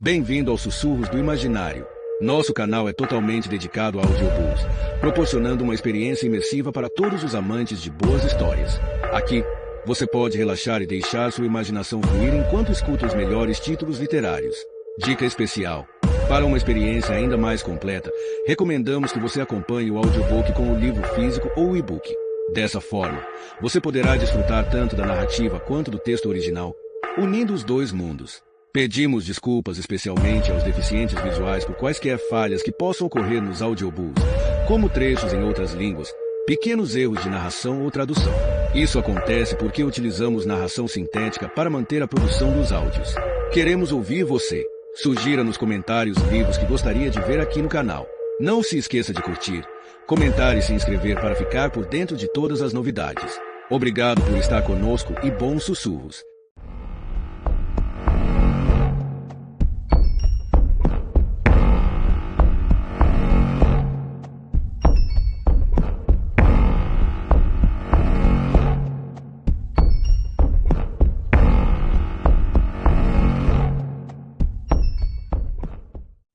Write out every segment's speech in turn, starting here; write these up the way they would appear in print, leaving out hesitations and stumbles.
Bem-vindo aos Sussurros do Imaginário. Nosso canal é totalmente dedicado a audiobooks, proporcionando uma experiência imersiva para todos os amantes de boas histórias. Aqui, você pode relaxar e deixar sua imaginação fluir enquanto escuta os melhores títulos literários. Dica especial: para uma experiência ainda mais completa, recomendamos que você acompanhe o audiobook com o livro físico ou o e-book. Dessa forma, você poderá desfrutar tanto da narrativa quanto do texto original, unindo os dois mundos. Pedimos desculpas especialmente aos deficientes visuais por quaisquer falhas que possam ocorrer nos audiobooks, como trechos em outras línguas, pequenos erros de narração ou tradução. Isso acontece porque utilizamos narração sintética para manter a produção dos áudios. Queremos ouvir você. Sugira nos comentários livros que gostaria de ver aqui no canal. Não se esqueça de curtir, comentar e se inscrever para ficar por dentro de todas as novidades. Obrigado por estar conosco e bons sussurros.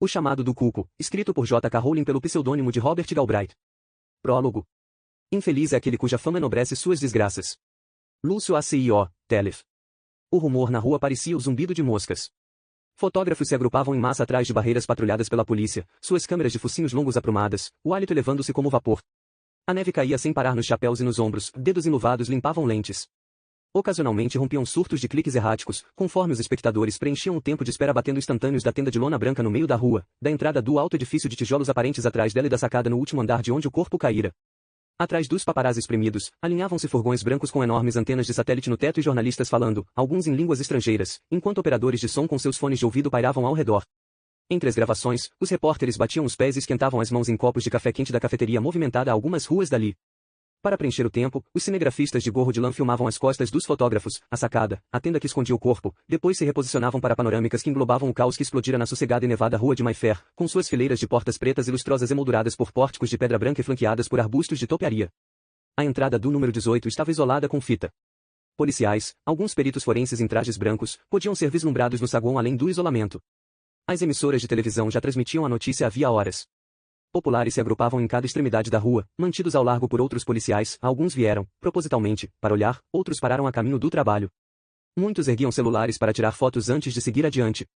O Chamado do Cuco, escrito por J.K. Rowling pelo pseudônimo de Robert Galbraith. Prólogo. Infeliz é aquele cuja fama enobrece suas desgraças. Lúcio ACIO, Telef. O rumor na rua parecia o zumbido de moscas. Fotógrafos se agrupavam em massa atrás de barreiras patrulhadas pela polícia, suas câmeras de focinhos longos aprumadas, o hálito elevando-se como vapor. A neve caía sem parar nos chapéus e nos ombros, dedos enluvados limpavam lentes. Ocasionalmente rompiam surtos de cliques erráticos, conforme os espectadores preenchiam o tempo de espera batendo instantâneos da tenda de lona branca no meio da rua, da entrada do alto edifício de tijolos aparentes atrás dela e da sacada no último andar de onde o corpo caíra. Atrás dos paparazzi espremidos, alinhavam-se furgões brancos com enormes antenas de satélite no teto e jornalistas falando, alguns em línguas estrangeiras, enquanto operadores de som com seus fones de ouvido pairavam ao redor. Entre as gravações, os repórteres batiam os pés e esquentavam as mãos em copos de café quente da cafeteria movimentada a algumas ruas dali. Para preencher o tempo, os cinegrafistas de gorro de lã filmavam as costas dos fotógrafos, a sacada, a tenda que escondia o corpo, depois se reposicionavam para panorâmicas que englobavam o caos que explodira na sossegada e nevada rua de Mayfair, com suas fileiras de portas pretas e lustrosas emolduradas por pórticos de pedra branca e flanqueadas por arbustos de topiaria. A entrada do número 18 estava isolada com fita. Policiais, alguns peritos forenses em trajes brancos, podiam ser vislumbrados no saguão além do isolamento. As emissoras de televisão já transmitiam a notícia havia horas. Populares se agrupavam em cada extremidade da rua, mantidos ao largo por outros policiais, alguns vieram, propositalmente, para olhar, outros pararam a caminho do trabalho. Muitos erguiam celulares para tirar fotos antes de seguir adiante.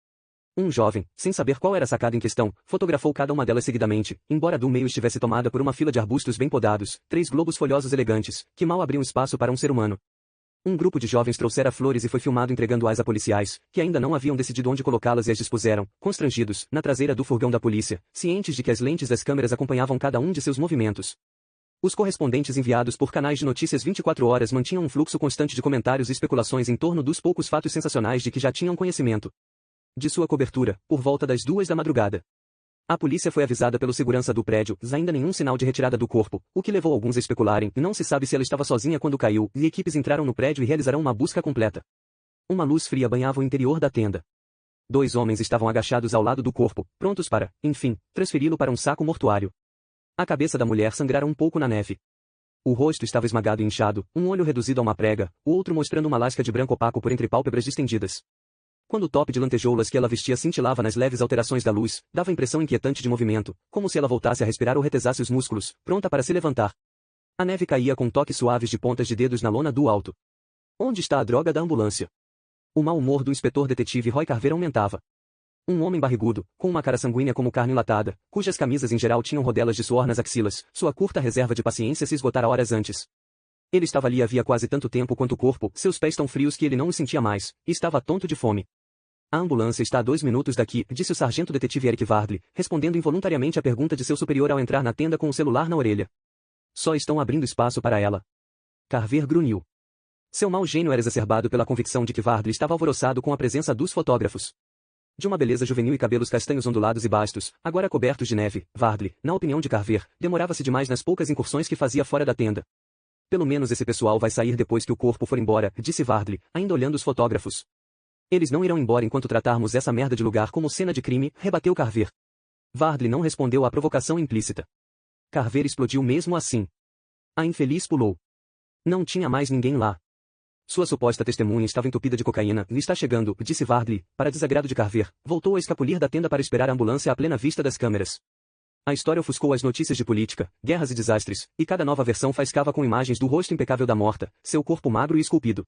Um jovem, sem saber qual era a sacada em questão, fotografou cada uma delas seguidamente, embora a do meio estivesse tomada por uma fila de arbustos bem podados, 3 globos folhosos elegantes, que mal abriam espaço para um ser humano. Um grupo de jovens trouxera flores e foi filmado entregando-as a policiais, que ainda não haviam decidido onde colocá-las e as dispuseram, constrangidos, na traseira do furgão da polícia, cientes de que as lentes das câmeras acompanhavam cada um de seus movimentos. Os correspondentes enviados por canais de notícias 24 horas mantinham um fluxo constante de comentários e especulações em torno dos poucos fatos sensacionais de que já tinham conhecimento. De sua cobertura, por volta das 2 da madrugada. A polícia foi avisada pelo segurança do prédio, mas ainda nenhum sinal de retirada do corpo, o que levou alguns a especularem, e não se sabe se ela estava sozinha quando caiu, e equipes entraram no prédio e realizaram uma busca completa. Uma luz fria banhava o interior da tenda. 2 homens estavam agachados ao lado do corpo, prontos para, enfim, transferi-lo para um saco mortuário. A cabeça da mulher sangrara um pouco na neve. O rosto estava esmagado e inchado, um olho reduzido a uma prega, o outro mostrando uma lasca de branco opaco por entre pálpebras distendidas. Quando o top de lantejoulas que ela vestia cintilava nas leves alterações da luz, dava impressão inquietante de movimento, como se ela voltasse a respirar ou retesasse os músculos, pronta para se levantar. A neve caía com toques suaves de pontas de dedos na lona do alto. Onde está a droga da ambulância? O mau humor do inspetor detetive Roy Carver aumentava. Um homem barrigudo, com uma cara sanguínea como carne enlatada, cujas camisas em geral tinham rodelas de suor nas axilas, sua curta reserva de paciência se esgotara horas antes. Ele estava ali havia quase tanto tempo quanto o corpo, seus pés tão frios que ele não os sentia mais, e estava tonto de fome. A ambulância está a 2 minutos daqui, disse o sargento detetive Eric Vardley, respondendo involuntariamente à pergunta de seu superior ao entrar na tenda com o celular na orelha. Só estão abrindo espaço para ela. Carver grunhiu. Seu mau gênio era exacerbado pela convicção de que Vardley estava alvoroçado com a presença dos fotógrafos. De uma beleza juvenil e cabelos castanhos ondulados e bastos, agora cobertos de neve, Vardley, na opinião de Carver, demorava-se demais nas poucas incursões que fazia fora da tenda. Pelo menos esse pessoal vai sair depois que o corpo for embora, disse Vardley, ainda olhando os fotógrafos. Eles não irão embora enquanto tratarmos essa merda de lugar como cena de crime, rebateu Carver. Vardley não respondeu à provocação implícita. Carver explodiu mesmo assim. A infeliz pulou. Não tinha mais ninguém lá. Sua suposta testemunha estava entupida de cocaína e está chegando, disse Vardley, para desagrado de Carver. Voltou a escapulir da tenda para esperar a ambulância à plena vista das câmeras. A história ofuscou as notícias de política, guerras e desastres, e cada nova versão faiscava com imagens do rosto impecável da morta, seu corpo magro e esculpido.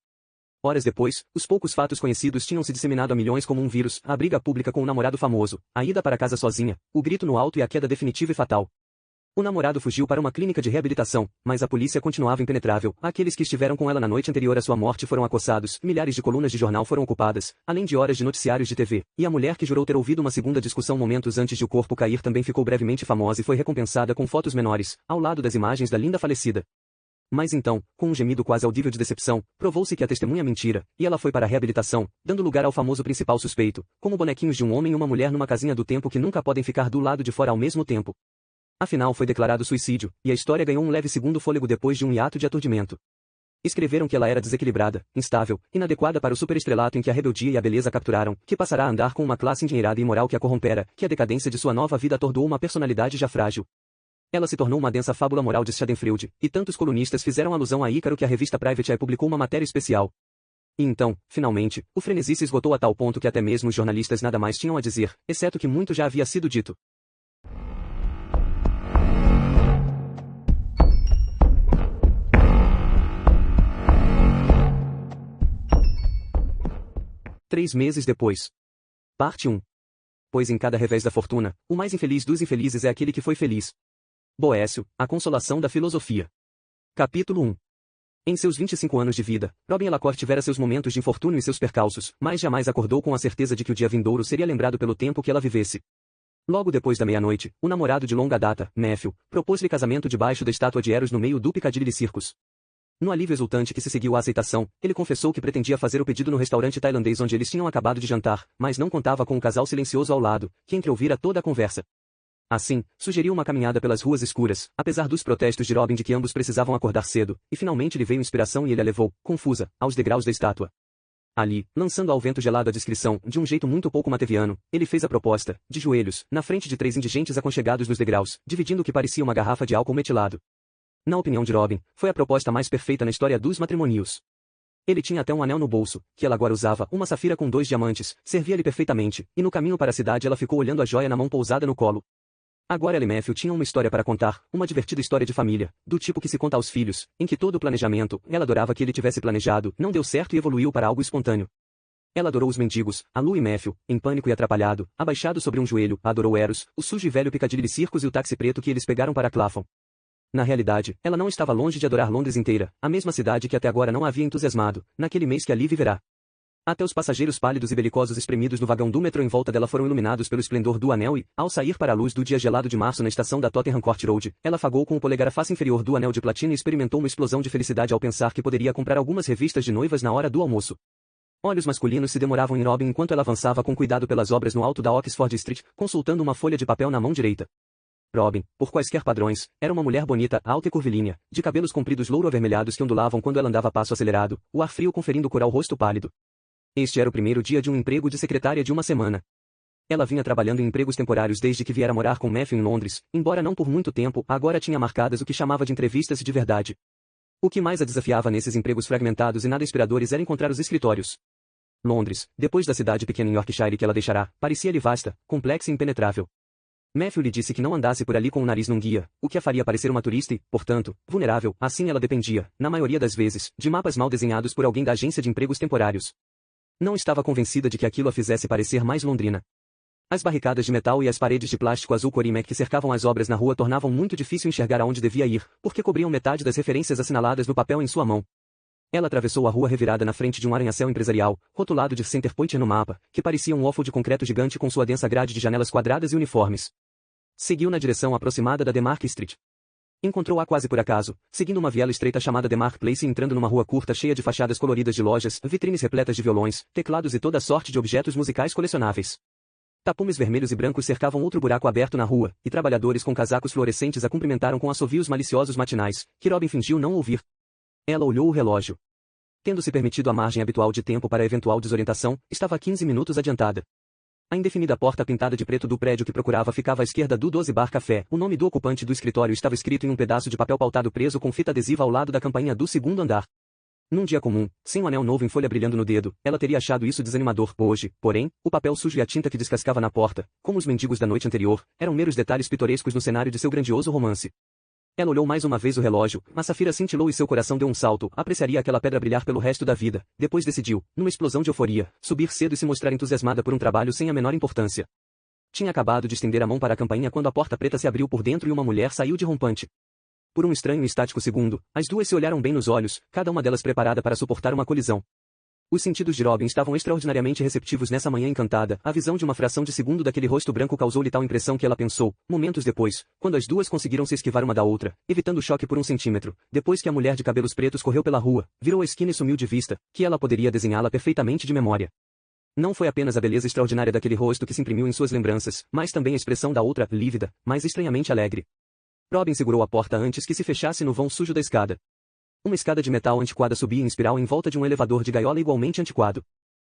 Horas depois, os poucos fatos conhecidos tinham se disseminado a milhões como um vírus, a briga pública com o namorado famoso, a ida para casa sozinha, o grito no alto e a queda definitiva e fatal. O namorado fugiu para uma clínica de reabilitação, mas a polícia continuava impenetrável. Aqueles que estiveram com ela na noite anterior à sua morte foram acossados, milhares de colunas de jornal foram ocupadas, além de horas de noticiários de TV, e a mulher que jurou ter ouvido uma segunda discussão momentos antes de o corpo cair também ficou brevemente famosa e foi recompensada com fotos menores, ao lado das imagens da linda falecida. Mas então, com um gemido quase audível de decepção, provou-se que a testemunha é mentira, e ela foi para a reabilitação, dando lugar ao famoso principal suspeito, como bonequinhos de um homem e uma mulher numa casinha do tempo que nunca podem ficar do lado de fora ao mesmo tempo. Afinal foi declarado suicídio, e a história ganhou um leve segundo fôlego depois de um hiato de aturdimento. Escreveram que ela era desequilibrada, instável, inadequada para o superestrelato em que a rebeldia e a beleza capturaram, que passará a andar com uma classe endinheirada e imoral que a corrompera, que a decadência de sua nova vida atordoou uma personalidade já frágil. Ela se tornou uma densa fábula moral de Schadenfreude, e tantos colunistas fizeram alusão a Ícaro que a revista Private Eye publicou uma matéria especial. E então, finalmente, o frenesi se esgotou a tal ponto que até mesmo os jornalistas nada mais tinham a dizer, exceto que muito já havia sido dito. Três meses depois. Parte 1. Pois em cada revés da fortuna, o mais infeliz dos infelizes é aquele que foi feliz. Boécio, a consolação da filosofia. Capítulo 1. Em seus 25 anos de vida, Robin Elacourt tivera seus momentos de infortúnio e seus percalços, mas jamais acordou com a certeza de que o dia vindouro seria lembrado pelo tempo que ela vivesse. Logo depois da meia-noite, o namorado de longa data, Matthew, propôs-lhe casamento debaixo da estátua de Eros no meio do Piccadilly Circus. No alívio exultante que se seguiu à aceitação, ele confessou que pretendia fazer o pedido no restaurante tailandês onde eles tinham acabado de jantar, mas não contava com um casal silencioso ao lado, que entreouvira toda a conversa. Assim, sugeriu uma caminhada pelas ruas escuras, apesar dos protestos de Robin de que ambos precisavam acordar cedo, e finalmente lhe veio inspiração e ele a levou, confusa, aos degraus da estátua. Ali, lançando ao vento gelado a descrição, de um jeito muito pouco mateviano, ele fez a proposta, de joelhos, na frente de três indigentes aconchegados nos degraus, dividindo o que parecia uma garrafa de álcool metilado. Na opinião de Robin, foi a proposta mais perfeita na história dos matrimônios. Ele tinha até um anel no bolso, que ela agora usava, uma safira com 2 diamantes, servia-lhe perfeitamente, e no caminho para a cidade ela ficou olhando a joia na mão pousada no colo. Agora ela e Matthew tinham uma história para contar, uma divertida história de família, do tipo que se conta aos filhos, em que todo o planejamento, ela adorava que ele tivesse planejado, não deu certo e evoluiu para algo espontâneo. Ela adorou os mendigos, a Lou e Matthew, em pânico e atrapalhado, abaixado sobre um joelho, adorou Eros, o sujo e velho Piccadilly Circus e o táxi preto que eles pegaram para Clapham. Na realidade, ela não estava longe de adorar Londres inteira, a mesma cidade que até agora não a havia entusiasmado, naquele mês que ali viverá. Até os passageiros pálidos e belicosos espremidos no vagão do metrô em volta dela foram iluminados pelo esplendor do anel e, ao sair para a luz do dia gelado de março na estação da Tottenham Court Road, ela afagou com o polegar a face inferior do anel de platina e experimentou uma explosão de felicidade ao pensar que poderia comprar algumas revistas de noivas na hora do almoço. Olhos masculinos se demoravam em Robin enquanto ela avançava com cuidado pelas obras no alto da Oxford Street, consultando uma folha de papel na mão direita. Robin, por quaisquer padrões, era uma mulher bonita, alta e curvilínea, de cabelos compridos louro-avermelhados que ondulavam quando ela andava a passo acelerado, o ar frio conferindo cor ao rosto pálido. Este era o primeiro dia de um emprego de secretária de uma semana. Ela vinha trabalhando em empregos temporários desde que viera morar com Matthew em Londres, embora não por muito tempo, agora tinha marcadas o que chamava de entrevistas de verdade. O que mais a desafiava nesses empregos fragmentados e nada inspiradores era encontrar os escritórios. Londres, depois da cidade pequena em Yorkshire que ela deixará, parecia-lhe vasta, complexa e impenetrável. Matthew lhe disse que não andasse por ali com o nariz num guia, o que a faria parecer uma turista e, portanto, vulnerável. Assim ela dependia, na maioria das vezes, de mapas mal desenhados por alguém da agência de empregos temporários. Não estava convencida de que aquilo a fizesse parecer mais londrina. As barricadas de metal e as paredes de plástico azul Corimac que cercavam as obras na rua tornavam muito difícil enxergar aonde devia ir, porque cobriam metade das referências assinaladas no papel em sua mão. Ela atravessou a rua revirada na frente de um arranha-céu empresarial, rotulado de Center Point no mapa, que parecia um waffle de concreto gigante com sua densa grade de janelas quadradas e uniformes. Seguiu na direção aproximada da Demark Street. Encontrou-a quase por acaso, seguindo uma viela estreita chamada Demark Place e entrando numa rua curta cheia de fachadas coloridas de lojas, vitrines repletas de violões, teclados e toda sorte de objetos musicais colecionáveis. Tapumes vermelhos e brancos cercavam outro buraco aberto na rua, e trabalhadores com casacos fluorescentes a cumprimentaram com assovios maliciosos matinais, que Robin fingiu não ouvir. Ela olhou o relógio. Tendo-se permitido a margem habitual de tempo para eventual desorientação, estava 15 minutos adiantada. A indefinida porta pintada de preto do prédio que procurava ficava à esquerda do 12 Bar Café. O nome do ocupante do escritório estava escrito em um pedaço de papel pautado preso com fita adesiva ao lado da campainha do segundo andar. Num dia comum, sem um anel novo em folha brilhando no dedo, ela teria achado isso desanimador. Hoje, porém, o papel sujo e a tinta que descascava na porta, como os mendigos da noite anterior, eram meros detalhes pitorescos no cenário de seu grandioso romance. Ela olhou mais uma vez o relógio, a safira cintilou e seu coração deu um salto. Apreciaria aquela pedra brilhar pelo resto da vida. Depois decidiu, numa explosão de euforia, subir cedo e se mostrar entusiasmada por um trabalho sem a menor importância. Tinha acabado de estender a mão para a campainha quando a porta preta se abriu por dentro e uma mulher saiu de rompante. Por um estranho e estático segundo, as duas se olharam bem nos olhos, cada uma delas preparada para suportar uma colisão. Os sentidos de Robin estavam extraordinariamente receptivos nessa manhã encantada. A visão de uma fração de segundo daquele rosto branco causou-lhe tal impressão que ela pensou, momentos depois, quando as duas conseguiram se esquivar uma da outra, evitando o choque por um centímetro, depois que a mulher de cabelos pretos correu pela rua, virou a esquina e sumiu de vista, que ela poderia desenhá-la perfeitamente de memória. Não foi apenas a beleza extraordinária daquele rosto que se imprimiu em suas lembranças, mas também a expressão da outra, lívida, mas estranhamente alegre. Robin segurou a porta antes que se fechasse no vão sujo da escada. Uma escada de metal antiquada subia em espiral em volta de um elevador de gaiola igualmente antiquado.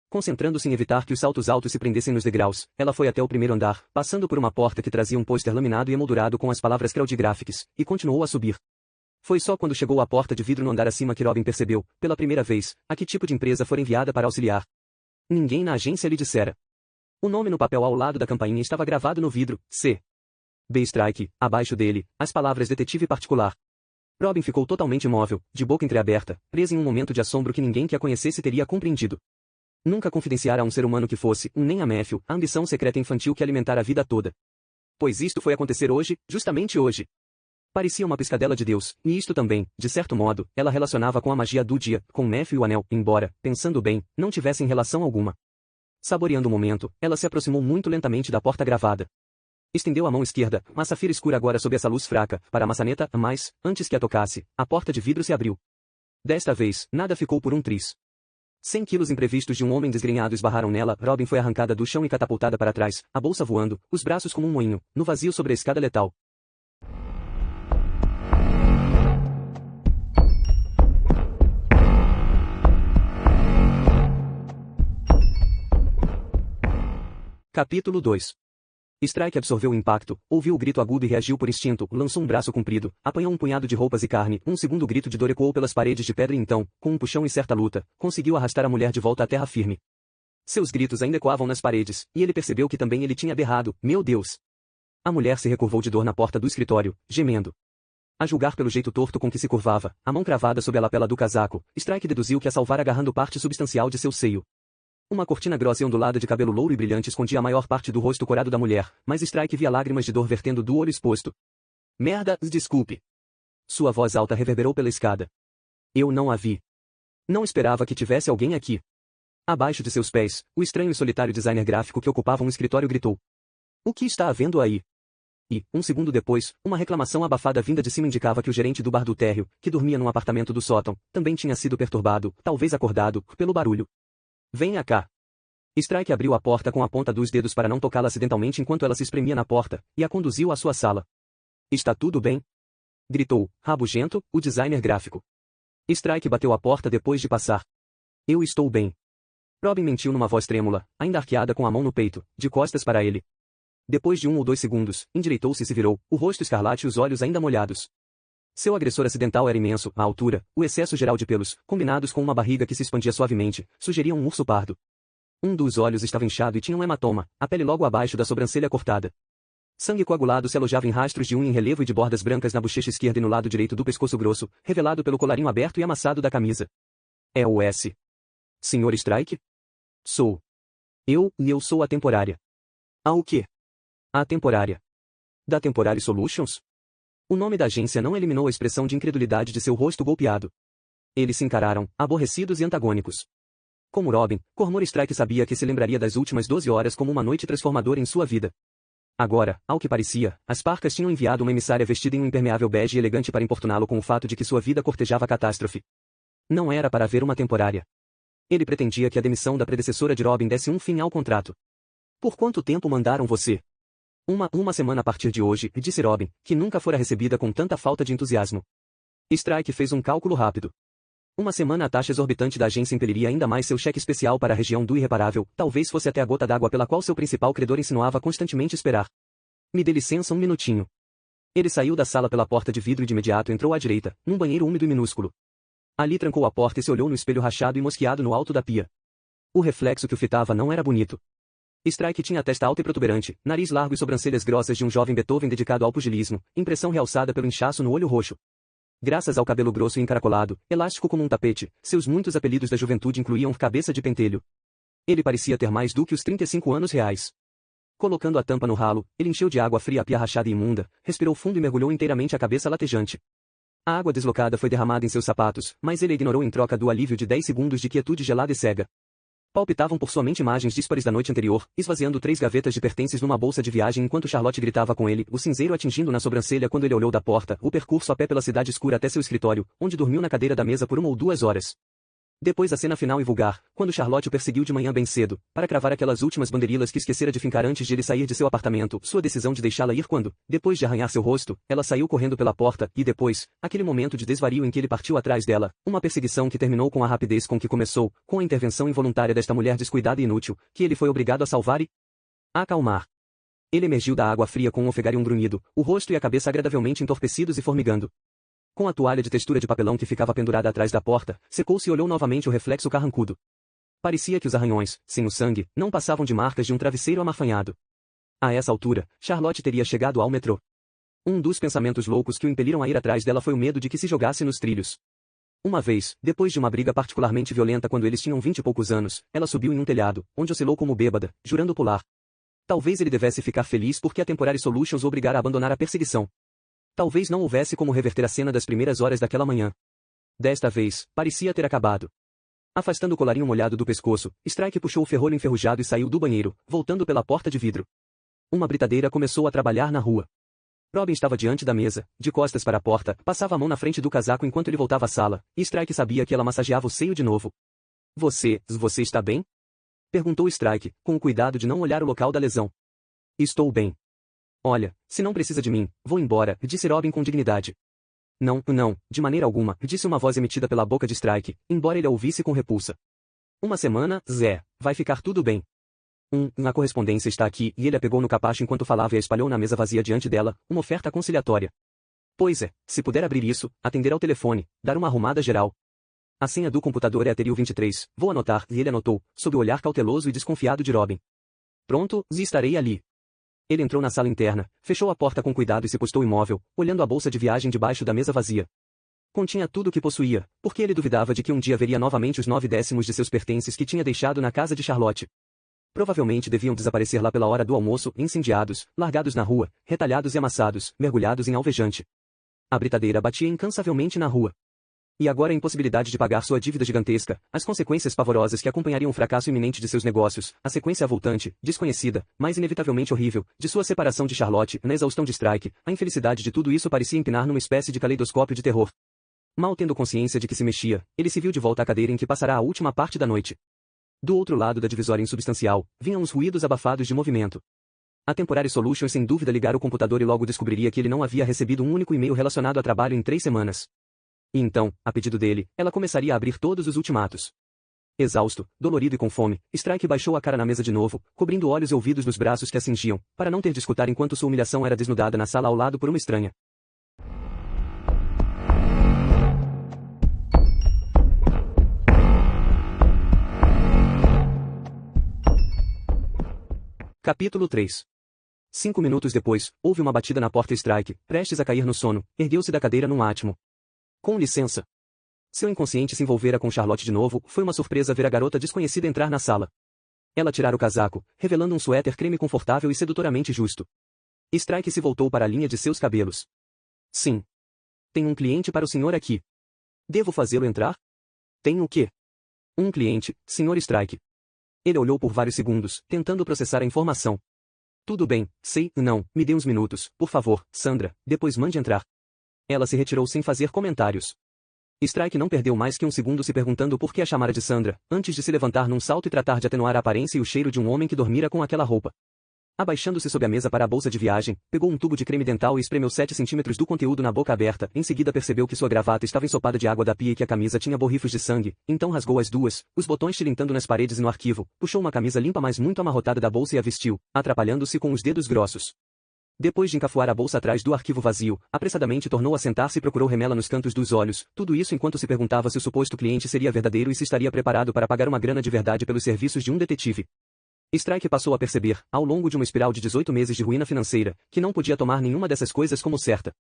Concentrando-se em evitar que os saltos altos se prendessem nos degraus, ela foi até o primeiro andar, passando por uma porta que trazia um pôster laminado e emoldurado com as palavras Crowdgraphics, e continuou a subir. Foi só quando chegou à porta de vidro no andar acima que Robin percebeu, pela primeira vez, a que tipo de empresa fora enviada para auxiliar. Ninguém na agência lhe dissera. O nome no papel ao lado da campainha estava gravado no vidro, C. B. Strike, abaixo dele, as palavras detetive particular. Robin ficou totalmente imóvel, de boca entreaberta, presa em um momento de assombro que ninguém que a conhecesse teria compreendido. Nunca confidenciara a um ser humano que fosse, nem a Matthew, a ambição secreta infantil que alimentara a vida toda. Pois isto foi acontecer hoje, justamente hoje. Parecia uma piscadela de Deus, e isto também, de certo modo, ela relacionava com a magia do dia, com Matthew e o anel, embora, pensando bem, não tivessem relação alguma. Saboreando o momento, ela se aproximou muito lentamente da porta gravada. Estendeu a mão esquerda, uma safira escura agora sob essa luz fraca, para a maçaneta, mas, antes que a tocasse, a porta de vidro se abriu. Desta vez, nada ficou por um triz. 100 quilos imprevistos de um homem desgrenhado esbarraram nela. Robin foi arrancada do chão e catapultada para trás, a bolsa voando, os braços como um moinho, no vazio sobre a escada letal. Capítulo 2. Strike absorveu o impacto, ouviu o grito agudo e reagiu por instinto, lançou um braço comprido, apanhou um punhado de roupas e carne, um segundo grito de dor ecoou pelas paredes de pedra e então, com um puxão e certa luta, conseguiu arrastar a mulher de volta à terra firme. Seus gritos ainda ecoavam nas paredes, e ele percebeu que também ele tinha berrado, meu Deus! A mulher se recurvou de dor na porta do escritório, gemendo. A julgar pelo jeito torto com que se curvava, a mão cravada sob a lapela do casaco, Strike deduziu que a salvara agarrando parte substancial de seu seio. Uma cortina grossa e ondulada de cabelo louro e brilhante escondia a maior parte do rosto corado da mulher, mas Strike via lágrimas de dor vertendo do olho exposto. Merda, desculpe. Sua voz alta reverberou pela escada. Eu não a vi. Não esperava que tivesse alguém aqui. Abaixo de seus pés, o estranho e solitário designer gráfico que ocupava um escritório gritou. O que está havendo aí? E, um segundo depois, uma reclamação abafada vinda de cima indicava que o gerente do bar do térreo, que dormia num apartamento do sótão, também tinha sido perturbado, talvez acordado, pelo barulho. Venha cá. Strike abriu a porta com a ponta dos dedos para não tocá-la acidentalmente enquanto ela se espremia na porta, e a conduziu à sua sala. Está tudo bem? Gritou, rabugento, o designer gráfico. Strike bateu a porta depois de passar. Eu estou bem. Robin mentiu numa voz trêmula, ainda arqueada com a mão no peito, de costas para ele. Depois de 1 ou 2 segundos, endireitou-se e se virou, o rosto escarlate e os olhos ainda molhados. Seu agressor acidental era imenso, a altura, o excesso geral de pelos, combinados com uma barriga que se expandia suavemente, sugeriam um urso pardo. Um dos olhos estava inchado e tinha um hematoma, a pele logo abaixo da sobrancelha cortada. Sangue coagulado se alojava em rastros de unha em relevo e de bordas brancas na bochecha esquerda e no lado direito do pescoço grosso, revelado pelo colarinho aberto e amassado da camisa. É o S. Sr. Strike? Sou. Eu sou a temporária. A o quê? A temporária. Da Temporary Solutions? O nome da agência não eliminou a expressão de incredulidade de seu rosto golpeado. Eles se encararam, aborrecidos e antagônicos. Como Robin, Cormor Strike sabia que se lembraria das últimas 12 horas como uma noite transformadora em sua vida. Agora, ao que parecia, as Parcas tinham enviado uma emissária vestida em um impermeável bege e elegante para importuná-lo com o fato de que sua vida cortejava a catástrofe. Não era para haver uma temporária. Ele pretendia que a demissão da predecessora de Robin desse um fim ao contrato. Por quanto tempo mandaram você? Uma semana a partir de hoje, disse Robin, que nunca fora recebida com tanta falta de entusiasmo. Strike fez um cálculo rápido. Uma semana a taxa exorbitante da agência impeliria ainda mais seu cheque especial para a região do irreparável, talvez fosse até a gota d'água pela qual seu principal credor insinuava constantemente esperar. Me dê licença um minutinho. Ele saiu da sala pela porta de vidro e de imediato entrou à direita, num banheiro úmido e minúsculo. Ali trancou a porta e se olhou no espelho rachado e mosqueado no alto da pia. O reflexo que o fitava não era bonito. Strike tinha a testa alta e protuberante, nariz largo e sobrancelhas grossas de um jovem Beethoven dedicado ao pugilismo, impressão realçada pelo inchaço no olho roxo. Graças ao cabelo grosso e encaracolado, elástico como um tapete, seus muitos apelidos da juventude incluíam cabeça de pentelho. Ele parecia ter mais do que os 35 anos reais. Colocando a tampa no ralo, ele encheu de água fria a pia rachada e imunda, respirou fundo e mergulhou inteiramente a cabeça latejante. A água deslocada foi derramada em seus sapatos, mas ele a ignorou em troca do alívio de 10 segundos de quietude gelada e cega. Palpitavam por sua mente imagens díspares da noite anterior, esvaziando 3 gavetas de pertences numa bolsa de viagem enquanto Charlotte gritava com ele, o cinzeiro atingindo na sobrancelha quando ele olhou da porta, o percurso a pé pela cidade escura até seu escritório, onde dormiu na cadeira da mesa por 1 ou 2 horas. Depois a cena final e vulgar, quando Charlotte o perseguiu de manhã bem cedo, para cravar aquelas últimas bandeirilhas que esquecera de fincar antes de ele sair de seu apartamento, sua decisão de deixá-la ir quando, depois de arranhar seu rosto, ela saiu correndo pela porta, e depois, aquele momento de desvario em que ele partiu atrás dela, uma perseguição que terminou com a rapidez com que começou, com a intervenção involuntária desta mulher descuidada e inútil, que ele foi obrigado a salvar e acalmar. Ele emergiu da água fria com um ofegar e um grunhido, o rosto e a cabeça agradavelmente entorpecidos e formigando. Com a toalha de textura de papelão que ficava pendurada atrás da porta, secou-se e olhou novamente o reflexo carrancudo. Parecia que os arranhões, sem o sangue, não passavam de marcas de um travesseiro amarfanhado. A essa altura, Charlotte teria chegado ao metrô. Um dos pensamentos loucos que o impeliram a ir atrás dela foi o medo de que se jogasse nos trilhos. Uma vez, depois de uma briga particularmente violenta quando eles tinham 20 e poucos anos, ela subiu em um telhado, onde oscilou como bêbada, jurando pular. Talvez ele devesse ficar feliz porque a Temporary Solutions o obrigara a abandonar a perseguição. Talvez não houvesse como reverter a cena das primeiras horas daquela manhã. Desta vez, parecia ter acabado. Afastando o colarinho molhado do pescoço, Strike puxou o ferrolho enferrujado e saiu do banheiro, voltando pela porta de vidro. Uma britadeira começou a trabalhar na rua. Robin estava diante da mesa, de costas para a porta, passava a mão na frente do casaco enquanto ele voltava à sala, e Strike sabia que ela massageava o seio de novo. Você está bem? Perguntou Strike, com o cuidado de não olhar o local da lesão. Estou bem. Olha, se não precisa de mim, vou embora, disse Robin com dignidade. Não, de maneira alguma, disse uma voz emitida pela boca de Strike, embora ele a ouvisse com repulsa. Uma semana, Zé, vai ficar tudo bem. A correspondência está aqui, e ele a pegou no capacho enquanto falava e a espalhou na mesa vazia diante dela, uma oferta conciliatória. Pois é, se puder abrir isso, atender ao telefone, dar uma arrumada geral. A senha do computador é a Teril 23, vou anotar, e ele anotou, sob o olhar cauteloso e desconfiado de Robin. Pronto, estarei ali. Ele entrou na sala interna, fechou a porta com cuidado e se postou imóvel, olhando a bolsa de viagem debaixo da mesa vazia. Continha tudo o que possuía, porque ele duvidava de que um dia veria novamente os 9/10 de seus pertences que tinha deixado na casa de Charlotte. Provavelmente deviam desaparecer lá pela hora do almoço, incendiados, largados na rua, retalhados e amassados, mergulhados em alvejante. A britadeira batia incansavelmente na rua. E agora a impossibilidade de pagar sua dívida gigantesca, as consequências pavorosas que acompanhariam o fracasso iminente de seus negócios, a sequência avultante, desconhecida, mas inevitavelmente horrível, de sua separação de Charlotte, na exaustão de Strike, a infelicidade de tudo isso parecia empinar numa espécie de caleidoscópio de terror. Mal tendo consciência de que se mexia, ele se viu de volta à cadeira em que passará a última parte da noite. Do outro lado da divisória insubstancial, vinham os ruídos abafados de movimento. A Temporary Solutions sem dúvida ligara o computador e logo descobriria que ele não havia recebido um único e-mail relacionado a trabalho em 3 semanas. E então, a pedido dele, ela começaria a abrir todos os ultimatos. Exausto, dolorido e com fome, Strike baixou a cara na mesa de novo, cobrindo olhos e ouvidos nos braços que a cingiam, para não ter de escutar enquanto sua humilhação era desnudada na sala ao lado por uma estranha. Capítulo 3. 5 minutos depois, houve uma batida na porta e Strike, prestes a cair no sono, ergueu-se da cadeira num átimo. Com licença. Seu inconsciente se envolvera com Charlotte de novo, foi uma surpresa ver a garota desconhecida entrar na sala. Ela tirara o casaco, revelando um suéter creme confortável e sedutoramente justo. Strike se voltou para a linha de seus cabelos. Sim. Tem um cliente para o senhor aqui. Devo fazê-lo entrar? Tem o quê? Um cliente, Sr. Strike. Ele olhou por vários segundos, tentando processar a informação. Tudo bem, sei, não, me dê uns minutos, por favor, Sandra, depois mande entrar. Ela se retirou sem fazer comentários. Strike não perdeu mais que um segundo se perguntando por que a chamara de Sandra, antes de se levantar num salto e tratar de atenuar a aparência e o cheiro de um homem que dormira com aquela roupa. Abaixando-se sob a mesa para a bolsa de viagem, pegou um tubo de creme dental e espremeu 7 centímetros do conteúdo na boca aberta, em seguida percebeu que sua gravata estava ensopada de água da pia e que a camisa tinha borrifos de sangue, então rasgou as duas, os botões tilintando nas paredes e no arquivo, puxou uma camisa limpa mas muito amarrotada da bolsa e a vestiu, atrapalhando-se com os dedos grossos. Depois de encafuar a bolsa atrás do arquivo vazio, apressadamente tornou a sentar-se e procurou remela nos cantos dos olhos, tudo isso enquanto se perguntava se o suposto cliente seria verdadeiro e se estaria preparado para pagar uma grana de verdade pelos serviços de um detetive. Strike passou a perceber, ao longo de uma espiral de 18 meses de ruína financeira, que não podia tomar nenhuma dessas coisas como certa.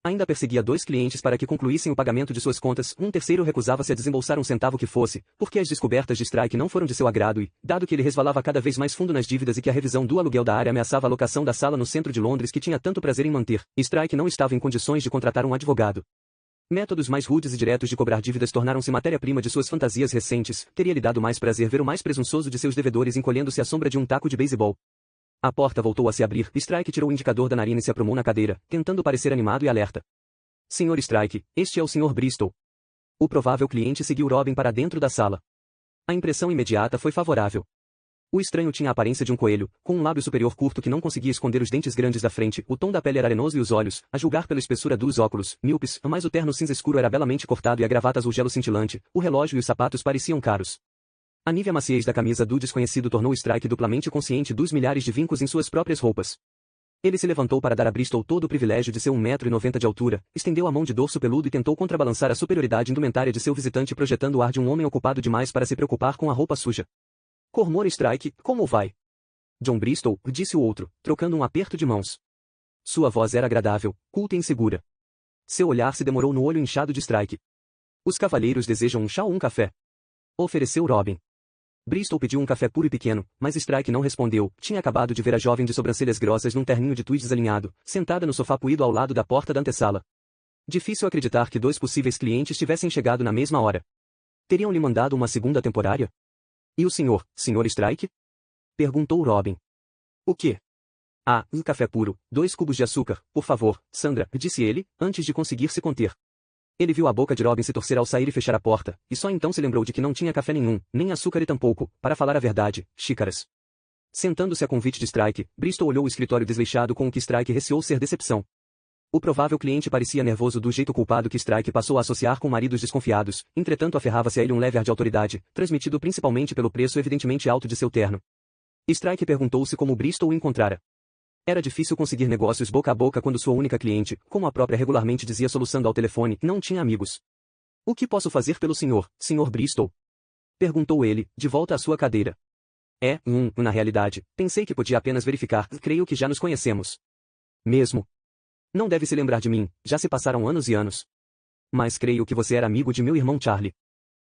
Ainda perseguia 2 clientes para que concluíssem o pagamento de suas contas, um terceiro recusava-se a desembolsar um centavo que fosse, porque as descobertas de Strike não foram de seu agrado e, dado que ele resvalava cada vez mais fundo nas dívidas e que a revisão do aluguel da área ameaçava a locação da sala no centro de Londres que tinha tanto prazer em manter, Strike não estava em condições de contratar um advogado. Métodos mais rudes e diretos de cobrar dívidas tornaram-se matéria-prima de suas fantasias recentes, teria lhe dado mais prazer ver o mais presunçoso de seus devedores encolhendo-se à sombra de um taco de beisebol. A porta voltou a se abrir, Strike tirou o indicador da narina e se aprumou na cadeira, tentando parecer animado e alerta. Sr. Strike, este é o Sr. Bristol. O provável cliente seguiu Robin para dentro da sala. A impressão imediata foi favorável. O estranho tinha a aparência de um coelho, com um lábio superior curto que não conseguia esconder os dentes grandes da frente, o tom da pele era arenoso e os olhos, a julgar pela espessura dos óculos, míopes, mas o terno cinza escuro era belamente cortado e a gravata azul gelo cintilante, o relógio e os sapatos pareciam caros. A nívea maciez da camisa do desconhecido tornou Strike duplamente consciente dos milhares de vincos em suas próprias roupas. Ele se levantou para dar a Bristol todo o privilégio de seu 1,90 m de altura, estendeu a mão de dorso peludo e tentou contrabalançar a superioridade indumentária de seu visitante projetando o ar de um homem ocupado demais para se preocupar com a roupa suja. Cormor Strike, como vai? John Bristol, disse o outro, trocando um aperto de mãos. Sua voz era agradável, culta e insegura. Seu olhar se demorou no olho inchado de Strike. Os cavalheiros desejam um chá ou um café? Ofereceu Robin. Bristol pediu um café puro e pequeno, mas Strike não respondeu, tinha acabado de ver a jovem de sobrancelhas grossas num terninho de tweed desalinhado, sentada no sofá puído ao lado da porta da antessala. Difícil acreditar que 2 possíveis clientes tivessem chegado na mesma hora. Teriam lhe mandado uma segunda temporária? E o senhor, Sr. Strike? Perguntou Robin. O quê? Ah, um café puro, 2 cubos de açúcar, por favor, Sandra, disse ele, antes de conseguir se conter. Ele viu a boca de Robin se torcer ao sair e fechar a porta, e só então se lembrou de que não tinha café nenhum, nem açúcar e tampouco, para falar a verdade, xícaras. Sentando-se a convite de Strike, Bristol olhou o escritório desleixado com o que Strike receou ser decepção. O provável cliente parecia nervoso do jeito culpado que Strike passou a associar com maridos desconfiados, entretanto aferrava-se a ele um leve ar de autoridade, transmitido principalmente pelo preço evidentemente alto de seu terno. Strike perguntou-se como Bristol o encontrara. Era difícil conseguir negócios boca a boca quando sua única cliente, como a própria regularmente dizia soluçando ao telefone, não tinha amigos. O que posso fazer pelo senhor, Sr. Bristol? Perguntou ele, de volta à sua cadeira. Na realidade, pensei que podia apenas verificar, creio que já nos conhecemos. Mesmo? Não deve se lembrar de mim, já se passaram anos e anos. Mas creio que você era amigo de meu irmão Charlie.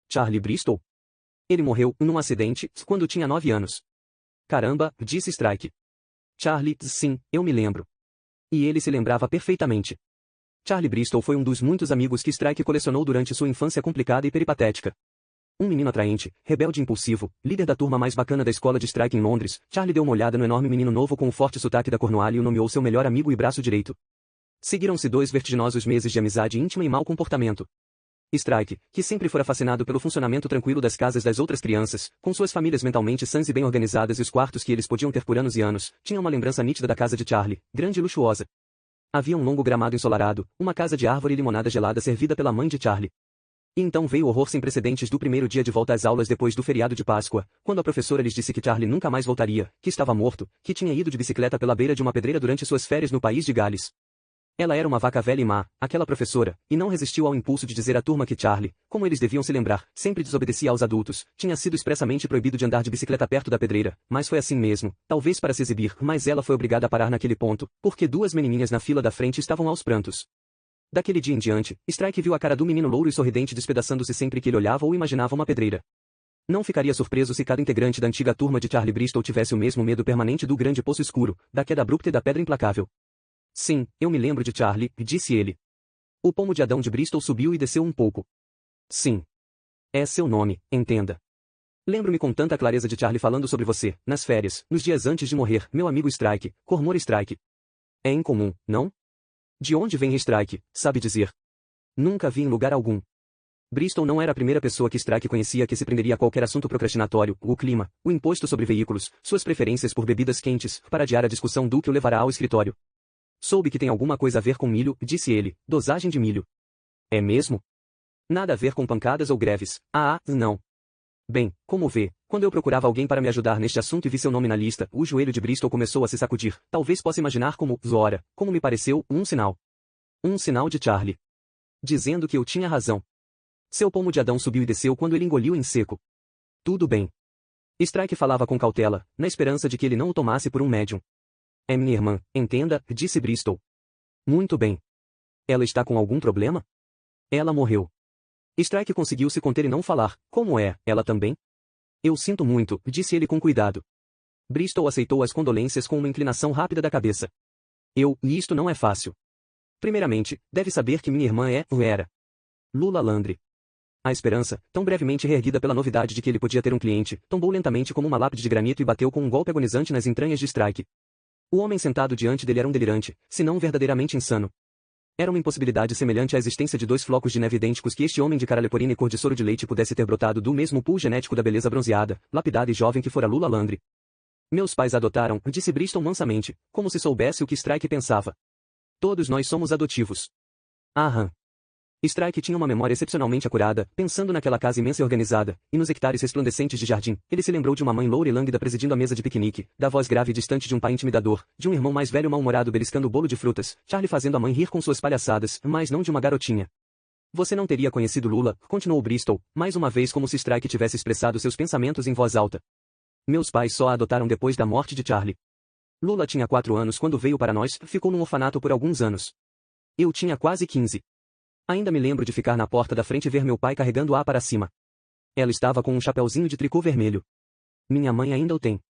Charlie Bristol? Ele morreu, num acidente, quando tinha 9 anos. Caramba, disse Strike. Charlie, sim, eu me lembro. E ele se lembrava perfeitamente. Charlie Bristol foi um dos muitos amigos que Strike colecionou durante sua infância complicada e peripatética. Um menino atraente, rebelde e impulsivo, líder da turma mais bacana da escola de Strike em Londres, Charlie deu uma olhada no enorme menino novo com o forte sotaque da Cornualha e o nomeou seu melhor amigo e braço direito. Seguiram-se 2 vertiginosos meses de amizade íntima e mau comportamento. Strike, que sempre fora fascinado pelo funcionamento tranquilo das casas das outras crianças, com suas famílias mentalmente sãs e bem organizadas e os quartos que eles podiam ter por anos e anos, tinha uma lembrança nítida da casa de Charlie, grande e luxuosa. Havia um longo gramado ensolarado, uma casa de árvore e limonada gelada servida pela mãe de Charlie. E então veio o horror sem precedentes do primeiro dia de volta às aulas depois do feriado de Páscoa, quando a professora lhes disse que Charlie nunca mais voltaria, que estava morto, que tinha ido de bicicleta pela beira de uma pedreira durante suas férias no país de Gales. Ela era uma vaca velha e má, aquela professora, e não resistiu ao impulso de dizer à turma que Charlie, como eles deviam se lembrar, sempre desobedecia aos adultos, tinha sido expressamente proibido de andar de bicicleta perto da pedreira, mas foi assim mesmo, talvez para se exibir, mas ela foi obrigada a parar naquele ponto, porque 2 menininhas na fila da frente estavam aos prantos. Daquele dia em diante, Strike viu a cara do menino louro e sorridente despedaçando-se sempre que ele olhava ou imaginava uma pedreira. Não ficaria surpreso se cada integrante da antiga turma de Charlie Bristol tivesse o mesmo medo permanente do grande poço escuro, da queda abrupta e da pedra implacável. Sim, eu me lembro de Charlie, disse ele. O pomo de Adão de Bristol subiu e desceu um pouco. Sim. É seu nome, entenda. Lembro-me com tanta clareza de Charlie falando sobre você, nas férias, nos dias antes de morrer, meu amigo Strike, Cormor Strike. É incomum, não? De onde vem Strike, sabe dizer? Nunca vi em lugar algum. Bristol não era a primeira pessoa que Strike conhecia que se prenderia a qualquer assunto procrastinatório, o clima, o imposto sobre veículos, suas preferências por bebidas quentes, para adiar a discussão do que o levará ao escritório. Soube que tem alguma coisa a ver com milho, disse ele, dosagem de milho. É mesmo? Nada a ver com pancadas ou greves. Ah, não. Bem, como vê, quando eu procurava alguém para me ajudar neste assunto e vi seu nome na lista, o joelho de Bristol começou a se sacudir. Talvez possa imaginar ora, como me pareceu, um sinal. Um sinal de Charlie. Dizendo que eu tinha razão. Seu pomo de Adão subiu e desceu quando ele engoliu em seco. Tudo bem. Strike falava com cautela, na esperança de que ele não o tomasse por um médium. É minha irmã, entenda, disse Bristol. Muito bem. Ela está com algum problema? Ela morreu. Strike conseguiu se conter e não falar. Como é, ela também? Eu sinto muito, disse ele com cuidado. Bristol aceitou as condolências com uma inclinação rápida da cabeça. E isto não é fácil. Primeiramente, deve saber que minha irmã era Lula Landry. A esperança, tão brevemente reerguida pela novidade de que ele podia ter um cliente, tombou lentamente como uma lápide de granito e bateu com um golpe agonizante nas entranhas de Strike. O homem sentado diante dele era um delirante, se não verdadeiramente insano. Era uma impossibilidade semelhante à existência de dois flocos de neve idênticos que este homem de cara leporina e cor de soro de leite pudesse ter brotado do mesmo pool genético da beleza bronzeada, lapidada e jovem que fora Lula Landry. Meus pais a adotaram, disse Bristol mansamente, como se soubesse o que Strike pensava. Todos nós somos adotivos. Aham. Strike tinha uma memória excepcionalmente acurada, pensando naquela casa imensa e organizada, e nos hectares resplandecentes de jardim. Ele se lembrou de uma mãe loura e lânguida presidindo a mesa de piquenique, da voz grave e distante de um pai intimidador, de um irmão mais velho mal-humorado beliscando o bolo de frutas, Charlie fazendo a mãe rir com suas palhaçadas, mas não de uma garotinha. Você não teria conhecido Lula, continuou Bristol, mais uma vez como se Strike tivesse expressado seus pensamentos em voz alta. Meus pais só a adotaram depois da morte de Charlie. Lula tinha 4 anos quando veio para nós, ficou num orfanato por alguns anos. Eu tinha quase 15. Ainda me lembro de ficar na porta da frente e ver meu pai carregando-a para cima. Ela estava com um chapeuzinho de tricô vermelho. Minha mãe ainda o tem.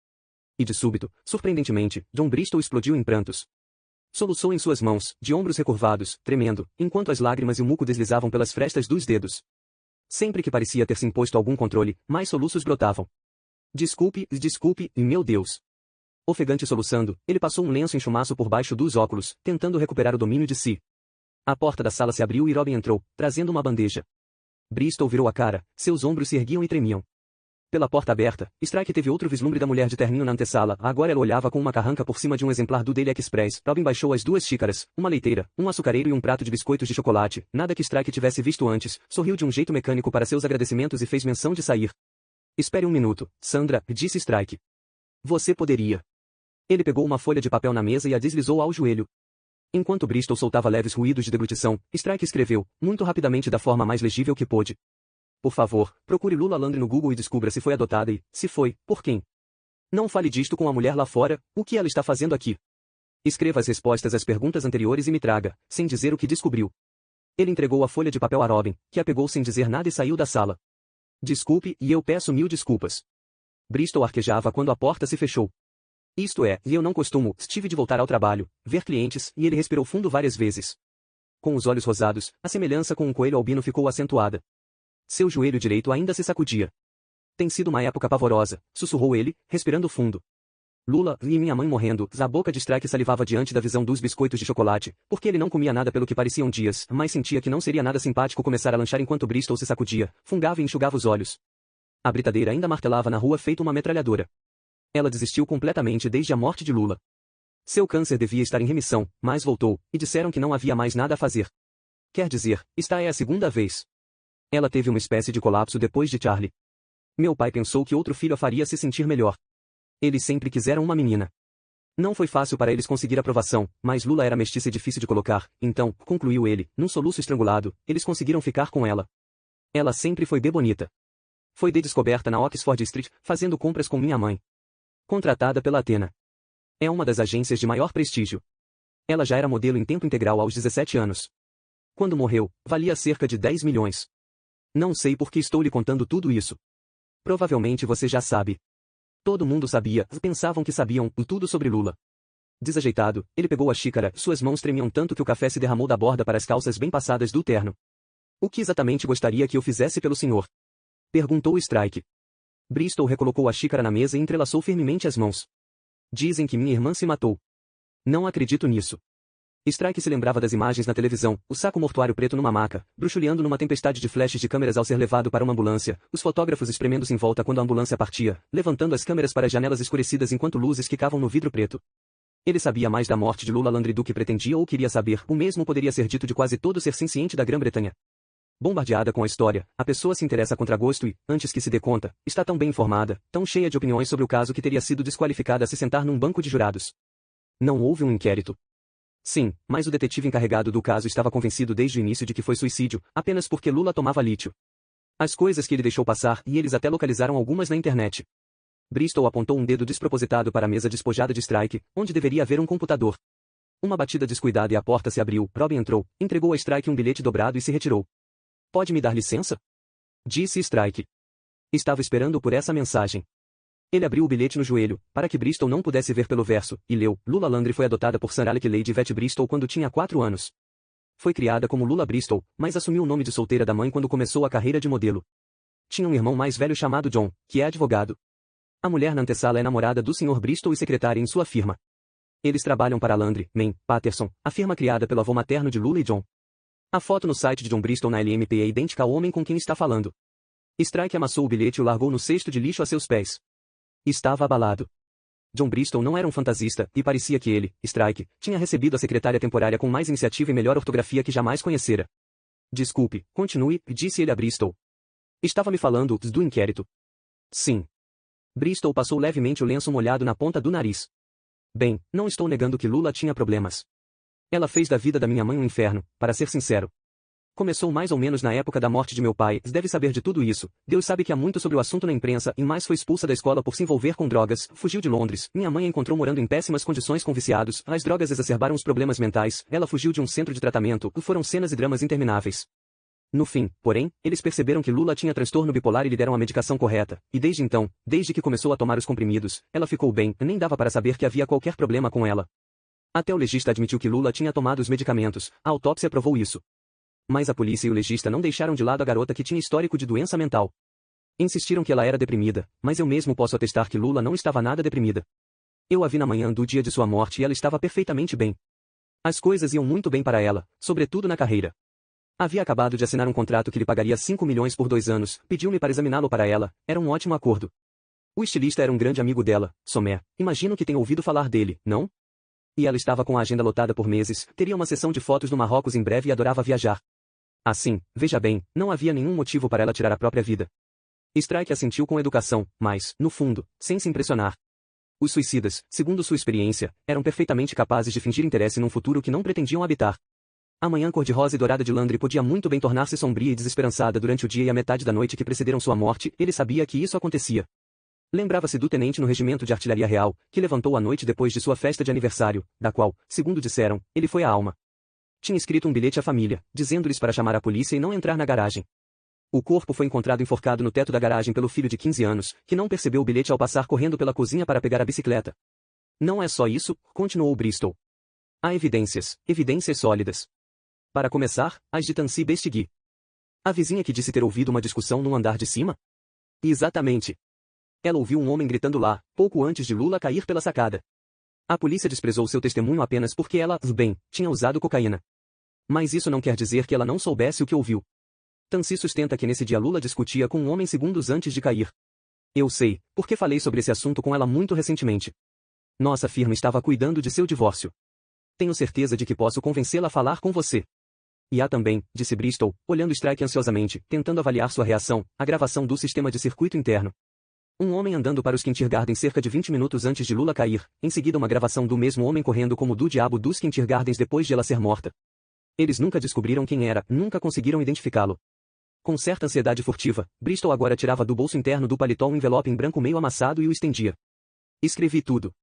E de súbito, surpreendentemente, John Bristol explodiu em prantos. Soluçou em suas mãos, de ombros recurvados, tremendo, enquanto as lágrimas e o muco deslizavam pelas frestas dos dedos. Sempre que parecia ter se imposto algum controle, mais soluços brotavam. Desculpe, meu Deus. Ofegante soluçando, ele passou um lenço em chumaço por baixo dos óculos, tentando recuperar o domínio de si. A porta da sala se abriu e Robin entrou, trazendo uma bandeja. Bristol virou a cara, seus ombros se erguiam e tremiam. Pela porta aberta, Strike teve outro vislumbre da mulher de terninho na antessala, agora ela olhava com uma carranca por cima de um exemplar do Daily Express. Robin baixou as 2 xícaras, uma leiteira, um açucareiro e um prato de biscoitos de chocolate, nada que Strike tivesse visto antes, sorriu de um jeito mecânico para seus agradecimentos e fez menção de sair. Espere um minuto, Sandra, disse Strike. Você poderia. Ele pegou uma folha de papel na mesa e a deslizou ao joelho. Enquanto Bristol soltava leves ruídos de deglutição, Strike escreveu, muito rapidamente da forma mais legível que pôde. Por favor, procure Lula Landry no Google e descubra se foi adotada e, se foi, por quem. Não fale disto com a mulher lá fora, o que ela está fazendo aqui. Escreva as respostas às perguntas anteriores e me traga, sem dizer o que descobriu. Ele entregou a folha de papel a Robin, que a pegou sem dizer nada e saiu da sala. Desculpe, e eu peço 1000 desculpas. Bristol arquejava quando a porta se fechou. Isto é, e eu não costumo, tive de voltar ao trabalho, ver clientes, e ele respirou fundo várias vezes. Com os olhos rosados, a semelhança com um coelho albino ficou acentuada. Seu joelho direito ainda se sacudia. Tem sido uma época pavorosa, sussurrou ele, respirando fundo. Lula, e minha mãe morrendo, a boca de Strike salivava diante da visão dos biscoitos de chocolate, porque ele não comia nada pelo que pareciam dias, mas sentia que não seria nada simpático começar a lanchar enquanto Bristol se sacudia, fungava e enxugava os olhos. A britadeira ainda martelava na rua feito uma metralhadora. Ela desistiu completamente desde a morte de Lula. Seu câncer devia estar em remissão, mas voltou, e disseram que não havia mais nada a fazer. Quer dizer, esta é a 2ª vez. Ela teve uma espécie de colapso depois de Charlie. Meu pai pensou que outro filho a faria se sentir melhor. Eles sempre quiseram uma menina. Não foi fácil para eles conseguir aprovação, mas Lula era mestiça e difícil de colocar, então, concluiu ele, num soluço estrangulado, eles conseguiram ficar com ela. Ela sempre foi bonita. Foi descoberta na Oxford Street, fazendo compras com minha mãe. Contratada pela Athena. É uma das agências de maior prestígio. Ela já era modelo em tempo integral aos 17 anos. Quando morreu, valia cerca de 10 milhões. Não sei por que estou lhe contando tudo isso. Provavelmente você já sabe. Todo mundo sabia, pensavam que sabiam, tudo sobre Lula. Desajeitado, ele pegou a xícara, suas mãos tremiam tanto que o café se derramou da borda para as calças bem passadas do terno. O que exatamente gostaria que eu fizesse pelo senhor? Perguntou Strike. Bristol recolocou a xícara na mesa e entrelaçou firmemente as mãos. Dizem que minha irmã se matou. Não acredito nisso. Strike se lembrava das imagens na televisão, o saco mortuário preto numa maca, bruxuleando numa tempestade de flashes de câmeras ao ser levado para uma ambulância, os fotógrafos espremendo-se em volta quando a ambulância partia, levantando as câmeras para as janelas escurecidas enquanto luzes quicavam no vidro preto. Ele sabia mais da morte de Lula Landry do que pretendia ou queria saber, o mesmo poderia ser dito de quase todo ser senciente da Grã-Bretanha. Bombardeada com a história, a pessoa se interessa a contragosto e, antes que se dê conta, está tão bem informada, tão cheia de opiniões sobre o caso que teria sido desqualificada a se sentar num banco de jurados. Não houve um inquérito. Sim, mas o detetive encarregado do caso estava convencido desde o início de que foi suicídio, apenas porque Lula tomava lítio. As coisas que ele deixou passar, e eles até localizaram algumas na internet. Bristol apontou um dedo despropositado para a mesa despojada de Strike, onde deveria haver um computador. Uma batida descuidada e a porta se abriu. Robin entrou, entregou a Strike um bilhete dobrado e se retirou. Pode me dar licença? Disse Strike. Estava esperando por essa mensagem. Ele abriu o bilhete no joelho, para que Bristol não pudesse ver pelo verso, e leu: Lula Landry foi adotada por Sir Alec Lady Yvette Bristol quando tinha 4 anos. Foi criada como Lula Bristol, mas assumiu o nome de solteira da mãe quando começou a carreira de modelo. Tinha um irmão mais velho chamado John, que é advogado. A mulher na antessala é namorada do Sr. Bristol e secretária em sua firma. Eles trabalham para Landry, Mann, Patterson, a firma criada pelo avô materno de Lula e John. A foto no site de John Bristol na LMP é idêntica ao homem com quem está falando. Strike amassou o bilhete e o largou no cesto de lixo a seus pés. Estava abalado. John Bristol não era um fantasista, e parecia que ele, Strike, tinha recebido a secretária temporária com mais iniciativa e melhor ortografia que jamais conhecera. Desculpe, continue, disse ele a Bristol. Estava me falando do inquérito. Sim. Bristol passou levemente o lenço molhado na ponta do nariz. Bem, não estou negando que Lula tinha problemas. Ela fez da vida da minha mãe um inferno, para ser sincero. Começou mais ou menos na época da morte de meu pai, deve saber de tudo isso. Deus sabe que há muito sobre o assunto na imprensa, e mais foi expulsa da escola por se envolver com drogas, fugiu de Londres, minha mãe a encontrou morando em péssimas condições com viciados, as drogas exacerbaram os problemas mentais, ela fugiu de um centro de tratamento, foram cenas e dramas intermináveis. No fim, porém, eles perceberam que Lula tinha transtorno bipolar e lhe deram a medicação correta, e desde então, desde que começou a tomar os comprimidos, ela ficou bem, nem dava para saber que havia qualquer problema com ela. Até o legista admitiu que Lula tinha tomado os medicamentos, a autópsia provou isso. Mas a polícia e o legista não deixaram de lado a garota que tinha histórico de doença mental. Insistiram que ela era deprimida, mas eu mesmo posso atestar que Lula não estava nada deprimida. Eu a vi na manhã do dia de sua morte e ela estava perfeitamente bem. As coisas iam muito bem para ela, sobretudo na carreira. Havia acabado de assinar um contrato que lhe pagaria 5 milhões por 2 anos, pediu-me para examiná-lo para ela, era um ótimo acordo. O estilista era um grande amigo dela, Sommer, imagino que tenha ouvido falar dele, não? E ela estava com a agenda lotada por meses, teria uma sessão de fotos no Marrocos em breve e adorava viajar. Assim, veja bem, não havia nenhum motivo para ela tirar a própria vida. Strike assentiu com educação, mas, no fundo, sem se impressionar. Os suicidas, segundo sua experiência, eram perfeitamente capazes de fingir interesse num futuro que não pretendiam habitar. A manhã cor-de-rosa e dourada de Landry podia muito bem tornar-se sombria e desesperançada durante o dia e a metade da noite que precederam sua morte, ele sabia que isso acontecia. Lembrava-se do tenente no regimento de artilharia real, que levantou a noite depois de sua festa de aniversário, da qual, segundo disseram, ele foi a alma. Tinha escrito um bilhete à família, dizendo-lhes para chamar a polícia e não entrar na garagem. O corpo foi encontrado enforcado no teto da garagem pelo filho de 15 anos, que não percebeu o bilhete ao passar correndo pela cozinha para pegar a bicicleta. Não é só isso, continuou Bristol. Há evidências, evidências sólidas. Para começar, as de Tansy Bestigui. A vizinha que disse ter ouvido uma discussão no andar de cima? Exatamente. Ela ouviu um homem gritando lá, pouco antes de Lula cair pela sacada. A polícia desprezou seu testemunho apenas porque ela, bem, tinha usado cocaína. Mas isso não quer dizer que ela não soubesse o que ouviu. Tansy sustenta que nesse dia Lula discutia com um homem segundos antes de cair. Eu sei, porque falei sobre esse assunto com ela muito recentemente. Nossa firma estava cuidando de seu divórcio. Tenho certeza de que posso convencê-la a falar com você. E há também, disse Bristol, olhando Strike ansiosamente, tentando avaliar sua reação, a gravação do sistema de circuito interno. Um homem andando para os Kindergarten cerca de 20 minutos antes de Lula cair, em seguida uma gravação do mesmo homem correndo como do diabo dos Kindergartens depois de ela ser morta. Eles nunca descobriram quem era, nunca conseguiram identificá-lo. Com certa ansiedade furtiva, Bristol agora tirava do bolso interno do paletó um envelope em branco meio amassado e o estendia. Escrevi tudo.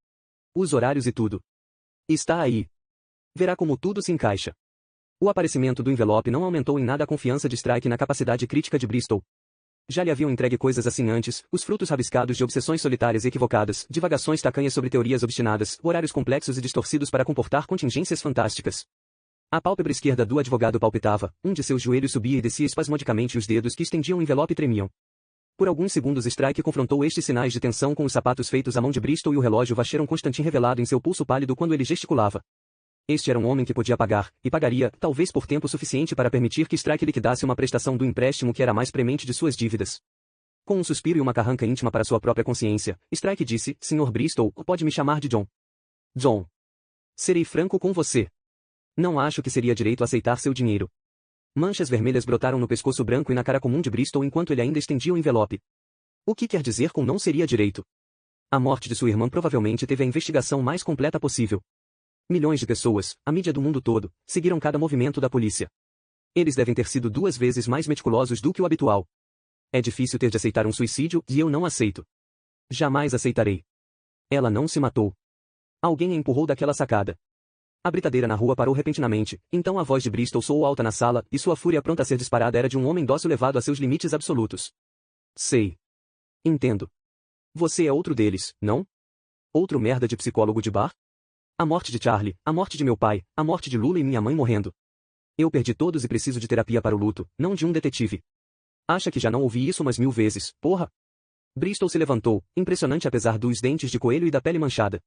Os horários e tudo. Está aí. Verá como tudo se encaixa. O aparecimento do envelope não aumentou em nada a confiança de Strike na capacidade crítica de Bristol. Já lhe haviam entregue coisas assim antes, os frutos rabiscados de obsessões solitárias e equivocadas, divagações tacanhas sobre teorias obstinadas, horários complexos e distorcidos para comportar contingências fantásticas. A pálpebra esquerda do advogado palpitava, um de seus joelhos subia e descia espasmodicamente e os dedos que estendiam o envelope tremiam. Por alguns segundos Strike confrontou estes sinais de tensão com os sapatos feitos à mão de Bristol e o relógio Vacheron Constantin revelado em seu pulso pálido quando ele gesticulava. Este era um homem que podia pagar, e pagaria, talvez por tempo suficiente para permitir que Strike liquidasse uma prestação do empréstimo que era a mais premente de suas dívidas. Com um suspiro e uma carranca íntima para sua própria consciência, Strike disse, Sr. Bristol, pode me chamar de John. John. Serei franco com você. Não acho que seria direito aceitar seu dinheiro. Manchas vermelhas brotaram no pescoço branco e na cara comum de Bristol enquanto ele ainda estendia o envelope. O que quer dizer com não seria direito? A morte de sua irmã provavelmente teve a investigação mais completa possível. Milhões de pessoas, a mídia do mundo todo, seguiram cada movimento da polícia. Eles devem ter sido 2 vezes mais meticulosos do que o habitual. É difícil ter de aceitar um suicídio e eu não aceito. Jamais aceitarei. Ela não se matou. Alguém a empurrou daquela sacada. A britadeira na rua parou repentinamente, então a voz de Bristol soou alta na sala, e sua fúria pronta a ser disparada era de um homem dócil levado a seus limites absolutos. Sei. Entendo. Você é outro deles, não? Outro merda de psicólogo de bar? A morte de Charlie, a morte de meu pai, a morte de Lula e minha mãe morrendo. Eu perdi todos e preciso de terapia para o luto, não de um detetive. Acha que já não ouvi isso umas 1000 vezes, porra? Bristol se levantou, impressionante apesar dos dentes de coelho e da pele manchada.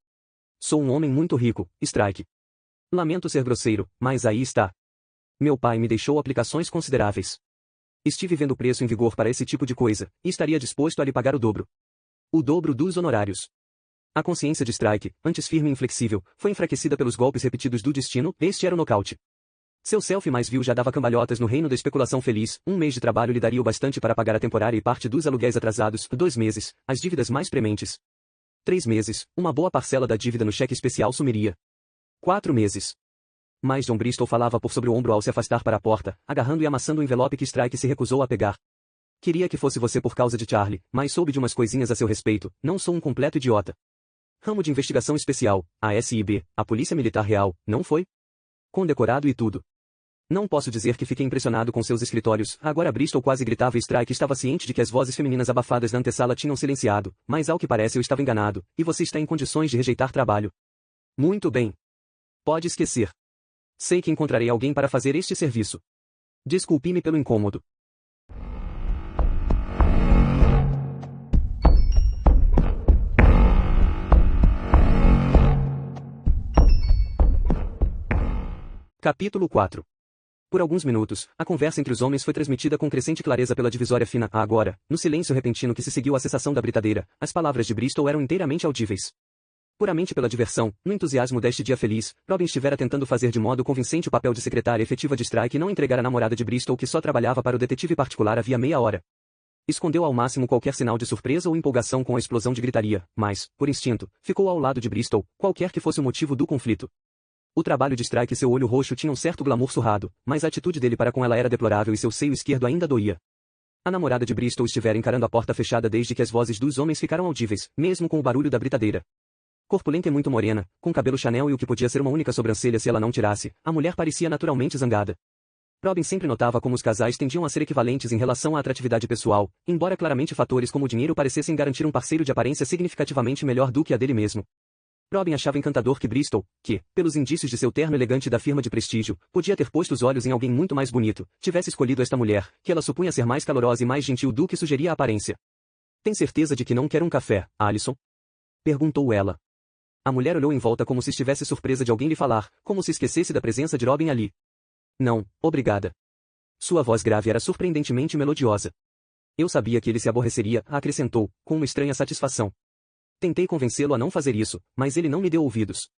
Sou um homem muito rico, Strike. Lamento ser grosseiro, mas aí está. Meu pai me deixou aplicações consideráveis. Estive vendo o preço em vigor para esse tipo de coisa, e estaria disposto a lhe pagar o dobro. O dobro dos honorários. A consciência de Strike, antes firme e inflexível, foi enfraquecida pelos golpes repetidos do destino, este era o nocaute. Seu selfie mais vil já dava cambalhotas no reino da especulação feliz, 1 mês de trabalho lhe daria o bastante para pagar a temporária e parte dos aluguéis atrasados, 2 meses, as dívidas mais prementes. 3 meses, uma boa parcela da dívida no cheque especial sumiria. 4 meses. Mas John Bristol falava por sobre o ombro ao se afastar para a porta, agarrando e amassando o envelope que Strike se recusou a pegar. Queria que fosse você por causa de Charlie, mas soube de umas coisinhas a seu respeito, não sou um completo idiota. Ramo de investigação especial, a SIB, a Polícia Militar Real, não foi? Condecorado e tudo. Não posso dizer que fiquei impressionado com seus escritórios, agora Bristol quase gritava e Strike estava ciente de que as vozes femininas abafadas na antessala tinham silenciado, mas ao que parece eu estava enganado, e você está em condições de rejeitar trabalho. Muito bem. Pode esquecer. Sei que encontrarei alguém para fazer este serviço. Desculpe-me pelo incômodo. Capítulo 4. Por alguns minutos, a conversa entre os homens foi transmitida com crescente clareza pela divisória fina. Agora, no silêncio repentino que se seguiu à cessação da britadeira, as palavras de Bristol eram inteiramente audíveis. Puramente pela diversão, no entusiasmo deste dia feliz, Robin estivera tentando fazer de modo convincente o papel de secretária efetiva de Strike e não entregar a namorada de Bristol que só trabalhava para o detetive particular havia meia hora. Escondeu ao máximo qualquer sinal de surpresa ou empolgação com a explosão de gritaria, mas, por instinto, ficou ao lado de Bristol, qualquer que fosse o motivo do conflito. O trabalho de Strike e seu olho roxo tinham certo glamour surrado, mas a atitude dele para com ela era deplorável e seu seio esquerdo ainda doía. A namorada de Bristol estivera encarando a porta fechada desde que as vozes dos homens ficaram audíveis, mesmo com o barulho da britadeira. Corpulenta e muito morena, com cabelo Chanel e o que podia ser uma única sobrancelha se ela não tirasse, a mulher parecia naturalmente zangada. Robin sempre notava como os casais tendiam a ser equivalentes em relação à atratividade pessoal, embora claramente fatores como o dinheiro parecessem garantir um parceiro de aparência significativamente melhor do que a dele mesmo. Robin achava encantador que Bristol, que, pelos indícios de seu terno elegante da firma de prestígio, podia ter posto os olhos em alguém muito mais bonito, tivesse escolhido esta mulher, que ela supunha ser mais calorosa e mais gentil do que sugeria a aparência. Tem certeza de que não quer um café, Alison? Perguntou ela. A mulher olhou em volta como se estivesse surpresa de alguém lhe falar, como se esquecesse da presença de Robin ali. Não, obrigada. Sua voz grave era surpreendentemente melodiosa. Eu sabia que ele se aborreceria, acrescentou, com uma estranha satisfação. Tentei convencê-lo a não fazer isso, mas ele não me deu ouvidos.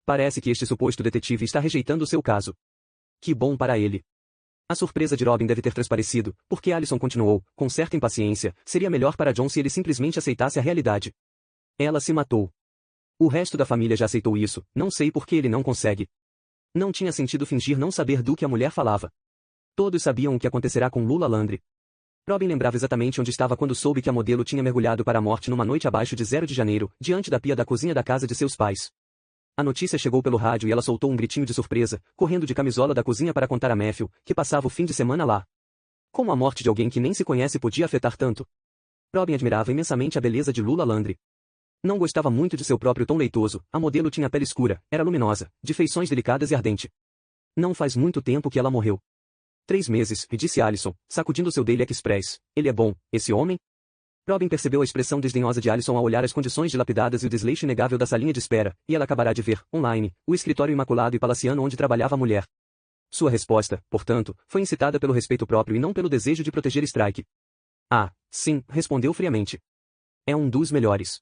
Parece que este suposto detetive está rejeitando o seu caso. Que bom para ele. A surpresa de Robin deve ter transparecido, porque Alison continuou, com certa impaciência, seria melhor para John se ele simplesmente aceitasse a realidade. Ela se matou. O resto da família já aceitou isso, não sei por que ele não consegue. Não tinha sentido fingir não saber do que a mulher falava. Todos sabiam o que acontecerá com Lula Landry. Robin lembrava exatamente onde estava quando soube que a modelo tinha mergulhado para a morte numa noite abaixo de 0 de janeiro, diante da pia da cozinha da casa de seus pais. A notícia chegou pelo rádio e ela soltou um gritinho de surpresa, correndo de camisola da cozinha para contar a Matthew, que passava o fim de semana lá. Como a morte de alguém que nem se conhece podia afetar tanto? Robin admirava imensamente a beleza de Lula Landry. Não gostava muito de seu próprio tom leitoso, a modelo tinha pele escura, era luminosa, de feições delicadas e ardente. Não faz muito tempo que ela morreu. 3 meses, e disse Alison, sacudindo seu Daily Express. Ele é bom, esse homem? Robin percebeu a expressão desdenhosa de Alison ao olhar as condições dilapidadas e o desleixo inegável da salinha de espera, e ela acabará de ver, online, o escritório imaculado e palaciano onde trabalhava a mulher. Sua resposta, portanto, foi incitada pelo respeito próprio e não pelo desejo de proteger Strike. Ah, sim, respondeu friamente. É um dos melhores.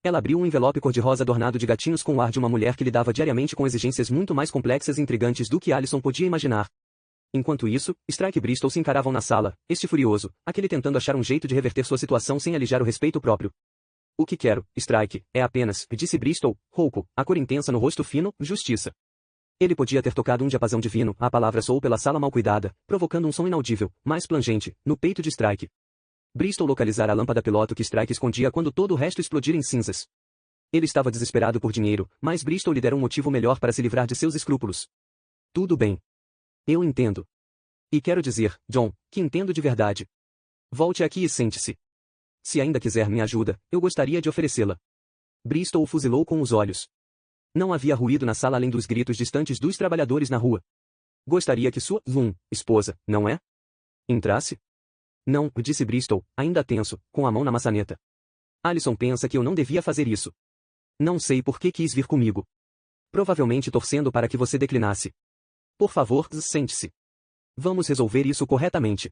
Ela abriu um envelope cor-de-rosa adornado de gatinhos com o ar de uma mulher que lidava diariamente com exigências muito mais complexas e intrigantes do que Alison podia imaginar. Enquanto isso, Strike e Bristol se encaravam na sala, este furioso, aquele tentando achar um jeito de reverter sua situação sem alijar o respeito próprio. O que quero, Strike, é apenas, disse Bristol, rouco, a cor intensa no rosto fino, justiça. Ele podia ter tocado um diapasão divino, a palavra soou pela sala mal cuidada, provocando um som inaudível, mais plangente, no peito de Strike. Bristol localizara a lâmpada piloto que Strike escondia quando todo o resto explodir em cinzas. Ele estava desesperado por dinheiro, mas Bristol lhe dera um motivo melhor para se livrar de seus escrúpulos. Tudo bem. Eu entendo. E quero dizer, John, que entendo de verdade. Volte aqui e sente-se. Se ainda quiser minha ajuda, eu gostaria de oferecê-la. Bristol o fuzilou com os olhos. Não havia ruído na sala além dos gritos distantes dos trabalhadores na rua. Gostaria que sua esposa, não é? Entrasse? Não, disse Bristol, ainda tenso, com a mão na maçaneta. Alison pensa que eu não devia fazer isso. Não sei por que quis vir comigo. Provavelmente torcendo para que você declinasse. Por favor, sente-se. Vamos resolver isso corretamente.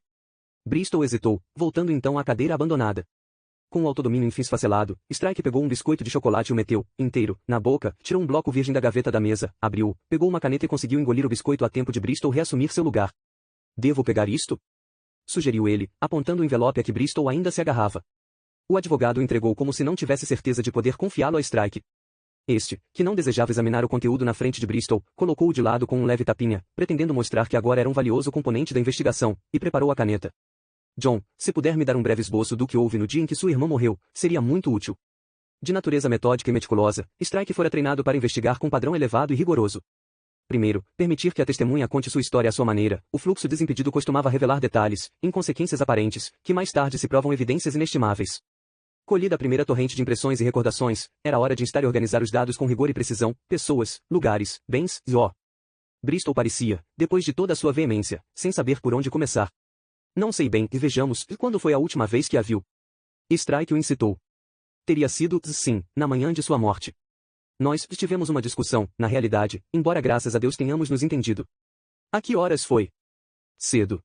Bristol hesitou, voltando então à cadeira abandonada. Com o autodomínio enfim esfacelado, Strike pegou um biscoito de chocolate e o meteu, inteiro, na boca, tirou um bloco virgem da gaveta da mesa, abriu-o, pegou uma caneta e conseguiu engolir o biscoito a tempo de Bristol reassumir seu lugar. Devo pegar isto? Sugeriu ele, apontando o envelope a que Bristol ainda se agarrava. O advogado o entregou como se não tivesse certeza de poder confiá-lo a Strike. Este, que não desejava examinar o conteúdo na frente de Bristol, colocou-o de lado com um leve tapinha, pretendendo mostrar que agora era um valioso componente da investigação, e preparou a caneta. John, se puder me dar um breve esboço do que houve no dia em que sua irmã morreu, seria muito útil. De natureza metódica e meticulosa, Strike fora treinado para investigar com padrão elevado e rigoroso. Primeiro, permitir que a testemunha conte sua história à sua maneira, o fluxo desimpedido costumava revelar detalhes, inconsequências aparentes, que mais tarde se provam evidências inestimáveis. Colhida a primeira torrente de impressões e recordações, era hora de instar e organizar os dados com rigor e precisão, pessoas, lugares, bens, Bristol parecia, depois de toda a sua veemência, sem saber por onde começar. Não sei bem, e vejamos, quando foi a última vez que a viu? Strike o incitou. Teria sido, sim, na manhã de sua morte. Nós tivemos uma discussão, na realidade, embora graças a Deus tenhamos nos entendido. A que horas foi? Cedo.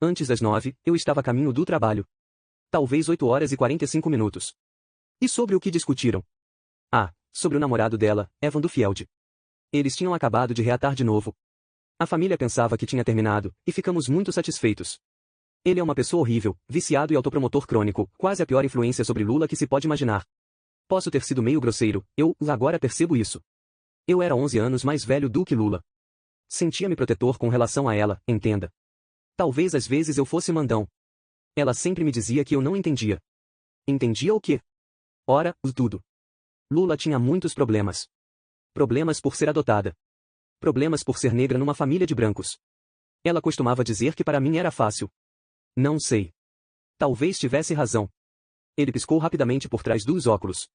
Antes das 9, eu estava a caminho do trabalho. Talvez 8h45. E sobre o que discutiram? Ah, sobre o namorado dela, Evan Duffield. Eles tinham acabado de reatar de novo. A família pensava que tinha terminado, e ficamos muito satisfeitos. Ele é uma pessoa horrível, viciado e autopromotor crônico, quase a pior influência sobre Lula que se pode imaginar. Posso ter sido meio grosseiro, eu agora percebo isso. Eu era 11 anos mais velho do que Lula. Sentia-me protetor com relação a ela, entenda. Talvez às vezes eu fosse mandão. Ela sempre me dizia que eu não entendia. Entendia o quê? Ora, tudo. Lula tinha muitos problemas. Problemas por ser adotada. Problemas por ser negra numa família de brancos. Ela costumava dizer que para mim era fácil. Não sei. Talvez tivesse razão. Ele piscou rapidamente por trás dos óculos.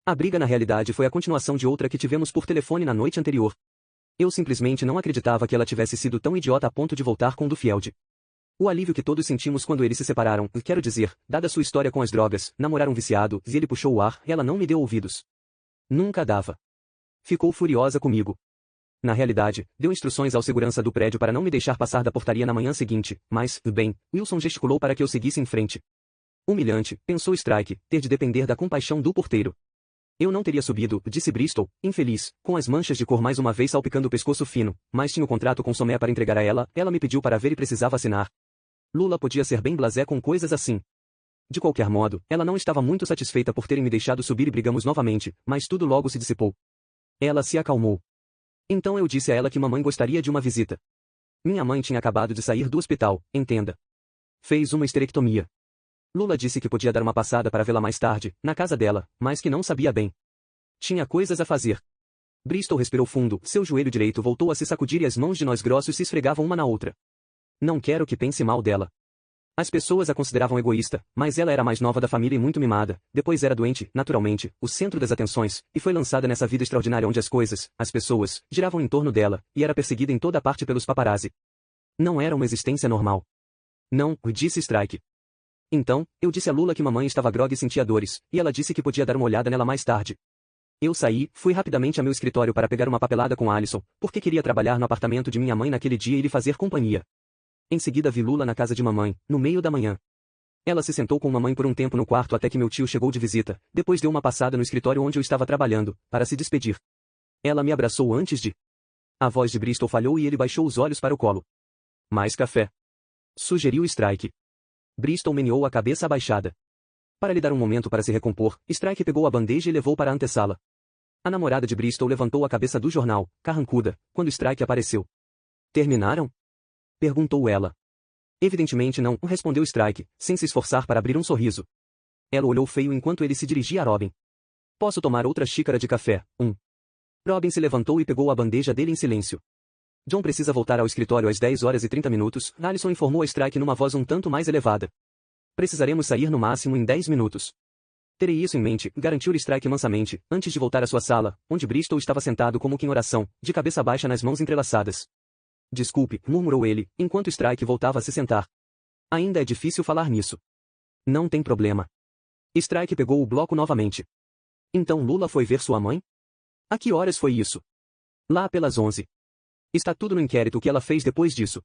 A briga na realidade foi a continuação de outra que tivemos por telefone na noite anterior. Eu simplesmente não acreditava que ela tivesse sido tão idiota a ponto de voltar com Duffield. O alívio que todos sentimos quando eles se separaram, quero dizer, dada sua história com as drogas, namorar um viciado, e ele puxou o ar, ela não me deu ouvidos. Nunca dava. Ficou furiosa comigo. Na realidade, deu instruções ao segurança do prédio para não me deixar passar da portaria na manhã seguinte, mas, bem, Wilson gesticulou para que eu seguisse em frente. Humilhante, pensou Strike, ter de depender da compaixão do porteiro. Eu não teria subido, disse Bristol, infeliz, com as manchas de cor mais uma vez salpicando o pescoço fino, mas tinha o contrato com Somé para entregar a ela me pediu para ver e precisava assinar. Lula podia ser bem blasé com coisas assim. De qualquer modo, ela não estava muito satisfeita por terem me deixado subir e brigamos novamente, mas tudo logo se dissipou. Ela se acalmou. Então eu disse a ela que mamãe gostaria de uma visita. Minha mãe tinha acabado de sair do hospital, entenda. Fez uma esterectomia. Lula disse que podia dar uma passada para vê-la mais tarde, na casa dela, mas que não sabia bem. Tinha coisas a fazer. Bristol respirou fundo, seu joelho direito voltou a se sacudir e as mãos de nós grossos se esfregavam uma na outra. Não quero que pense mal dela. As pessoas a consideravam egoísta, mas ela era a mais nova da família e muito mimada, depois era doente, naturalmente, o centro das atenções, e foi lançada nessa vida extraordinária onde as coisas, as pessoas, giravam em torno dela, e era perseguida em toda parte pelos paparazzi. Não era uma existência normal. Não, disse Strike. Então, eu disse a Lula que mamãe estava grogue e sentia dores, e ela disse que podia dar uma olhada nela mais tarde. Eu saí, fui rapidamente a meu escritório para pegar uma papelada com Alison, porque queria trabalhar no apartamento de minha mãe naquele dia e lhe fazer companhia. Em seguida vi Lula na casa de mamãe, no meio da manhã. Ela se sentou com mamãe por um tempo no quarto até que meu tio chegou de visita, depois deu uma passada no escritório onde eu estava trabalhando, para se despedir. Ela me abraçou antes de... A voz de Bristol falhou e ele baixou os olhos para o colo. Mais café. Sugeriu Strike. Bristol meneou a cabeça abaixada. Para lhe dar um momento para se recompor, Strike pegou a bandeja e levou para a antessala. A namorada de Bristol levantou a cabeça do jornal, carrancuda, quando Strike apareceu. Terminaram? Perguntou ela. Evidentemente não, respondeu Strike, sem se esforçar para abrir um sorriso. Ela olhou feio enquanto ele se dirigia a Robin. Posso tomar outra xícara de café? Robin se levantou e pegou a bandeja dele em silêncio. John precisa voltar ao escritório às 10h30, Allison informou a Strike numa voz um tanto mais elevada. Precisaremos sair no máximo em 10 minutos. Terei isso em mente, garantiu Strike mansamente, antes de voltar à sua sala, onde Bristol estava sentado como que em oração, de cabeça baixa nas mãos entrelaçadas. Desculpe, murmurou ele, enquanto Strike voltava a se sentar. Ainda é difícil falar nisso. Não tem problema. Strike pegou o bloco novamente. Então Lula foi ver sua mãe? A que horas foi isso? Lá pelas 11. Está tudo no inquérito o que ela fez depois disso.